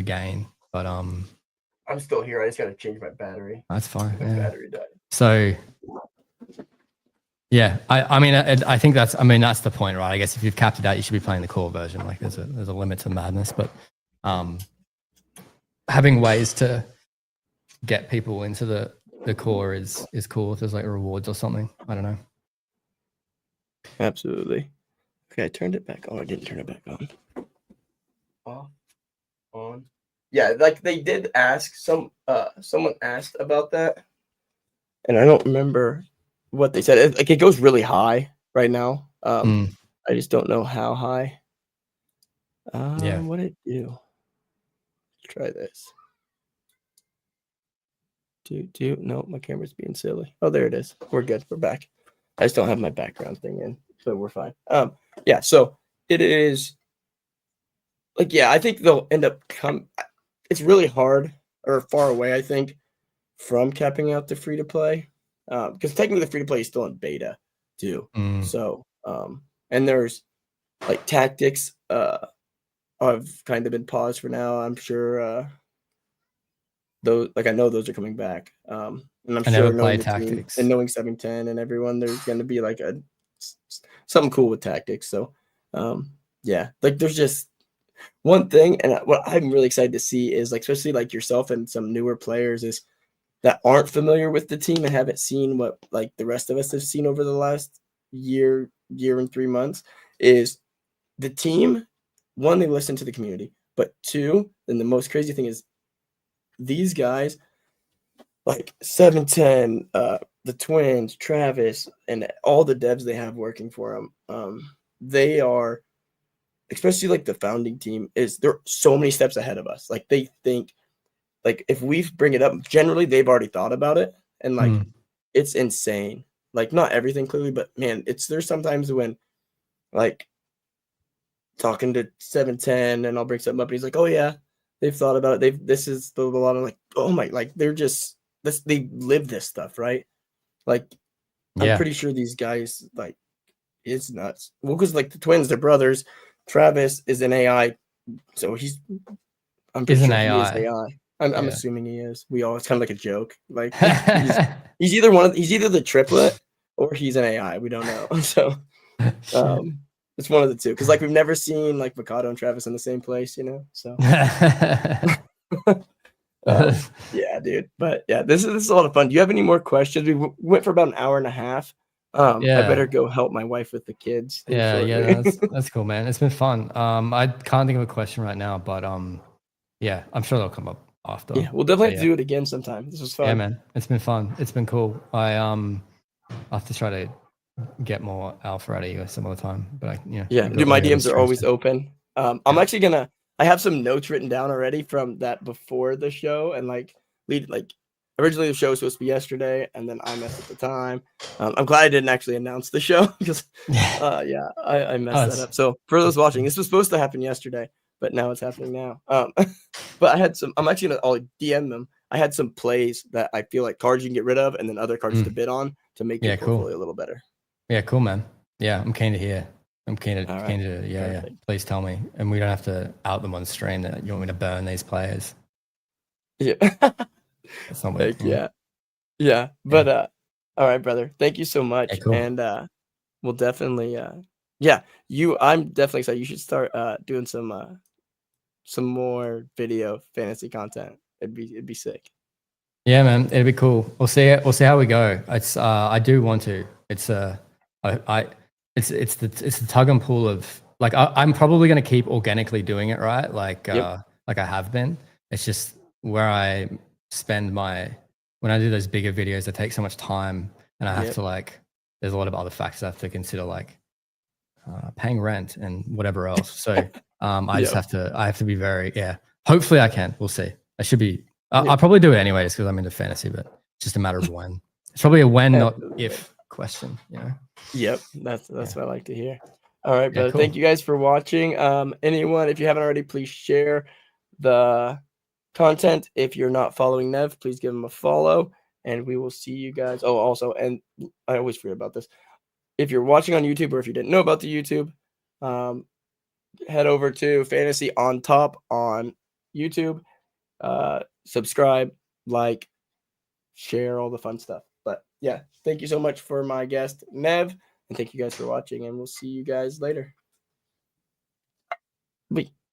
gain. But I'm still here. I just got to change my battery. That's fine. My battery died. So. Yeah, I mean, I think that's the point, right? I guess if you've capped it out, you should be playing the core version. Like there's a limit to madness, but having ways to get people into the core is cool. If there's like rewards or something, I don't know. Absolutely. Okay, I turned it back on. I didn't turn it back on. Off, on. Yeah, like they did ask someone asked about that, and I don't remember what they said. Like it goes really high right now. I just don't know how high. What did it do? Let's try this. No, my camera's being silly. Oh, there it is. We're good. We're back. I just don't have my background thing in, so we're fine. Yeah. So it is. Like, yeah, I think they'll end up It's really hard or far away, I think, from capping out the free to play. Because technically the free to play is still in beta too. So and there's like tactics I've kind of been paused for now. I'm sure those I know those are coming back. And I'm sure knowing tactics and knowing 710 and everyone, there's gonna be like something cool with tactics. So yeah, like there's just one thing, and what I'm really excited to see is like especially like yourself and some newer players is that aren't familiar with the team and haven't seen what like the rest of us have seen over the last year and 3 months is the team. One, they listen to the community, but two, and the most crazy thing is these guys like 710, the twins, Travis, and all the devs they have working for them, they are, especially like the founding team, they're so many steps ahead of us. Like they think, like if we bring it up, generally they've already thought about it, and like it's insane. Like not everything clearly, but man, there's sometimes when like talking to 710 and I'll bring something up and he's like, oh yeah, they've thought about it. This is a lot of like, oh my, like they're just they live this stuff, right? Like I'm pretty sure these guys, like, it's nuts. Well, because like the twins, they're brothers. Travis is an AI, so I'm pretty sure he is AI. I'm assuming he is. It's kind of like a joke. Like he's either the triplet or he's an AI. We don't know. So it's one of the two. Because like we've never seen like Mikado and Travis in the same place, you know. So yeah, dude. But yeah, this is a lot of fun. Do you have any more questions? We went for about an hour and a half. I better go help my wife with the kids. Yeah, that's cool, man. It's been fun. I can't think of a question right now, but yeah, I'm sure they'll come up after. Yeah, we'll definitely have to do it again sometime. This was fun. Yeah, man. It's been fun. It's been cool. I have to try to get more alpha out of you some other time. But dude, my DMs are always open. I'm actually I have some notes written down already from that before the show, and originally the show was supposed to be yesterday, and then I messed up the time. I'm glad I didn't actually announce the show because I messed that up. So for those watching, this was supposed to happen yesterday, but now it's happening now. But I'm actually I'll DM them. I had some plays that I feel like cards you can get rid of, and then other cards to bid on to make your portfolio a little better. Yeah, cool, man. Yeah, I'm keen to hear. Yeah. Please tell me, and we don't have to out them on stream that you want me to burn these players. Yeah. That's not what yeah. But all right, brother. Thank you so much. Yeah, cool. And we'll definitely I'm definitely excited. You should start doing some more video fantasy content. It'd be sick. Yeah, man, it'd be cool. We'll see how we go. It's I do want to. It's it's the tug and pull of like I'm probably going to keep organically doing it, right? Like I have been. It's just where I spend when I do those bigger videos, they take so much time, and I have to there's a lot of other factors I have to consider, like paying rent and whatever else. So I have to be very hopefully I can. We'll see. I should be. I'll probably do it anyways because I'm into fantasy, but it's just a matter of when. It's probably a when, not if question. Yep, that's what I like to hear. All right, brother. Cool. Thank you guys for watching. Anyone, if you haven't already, please share the content. If you're not following Nev, please give him a follow, and we will see you guys. Oh, also, and I always forget about this. If you're watching on YouTube, or if you didn't know about the YouTube, head over to Fantasy on Top on YouTube. Subscribe, like, share, all the fun stuff. But yeah, thank you so much for my guest, Nev, and thank you guys for watching, and we'll see you guys later. Bye.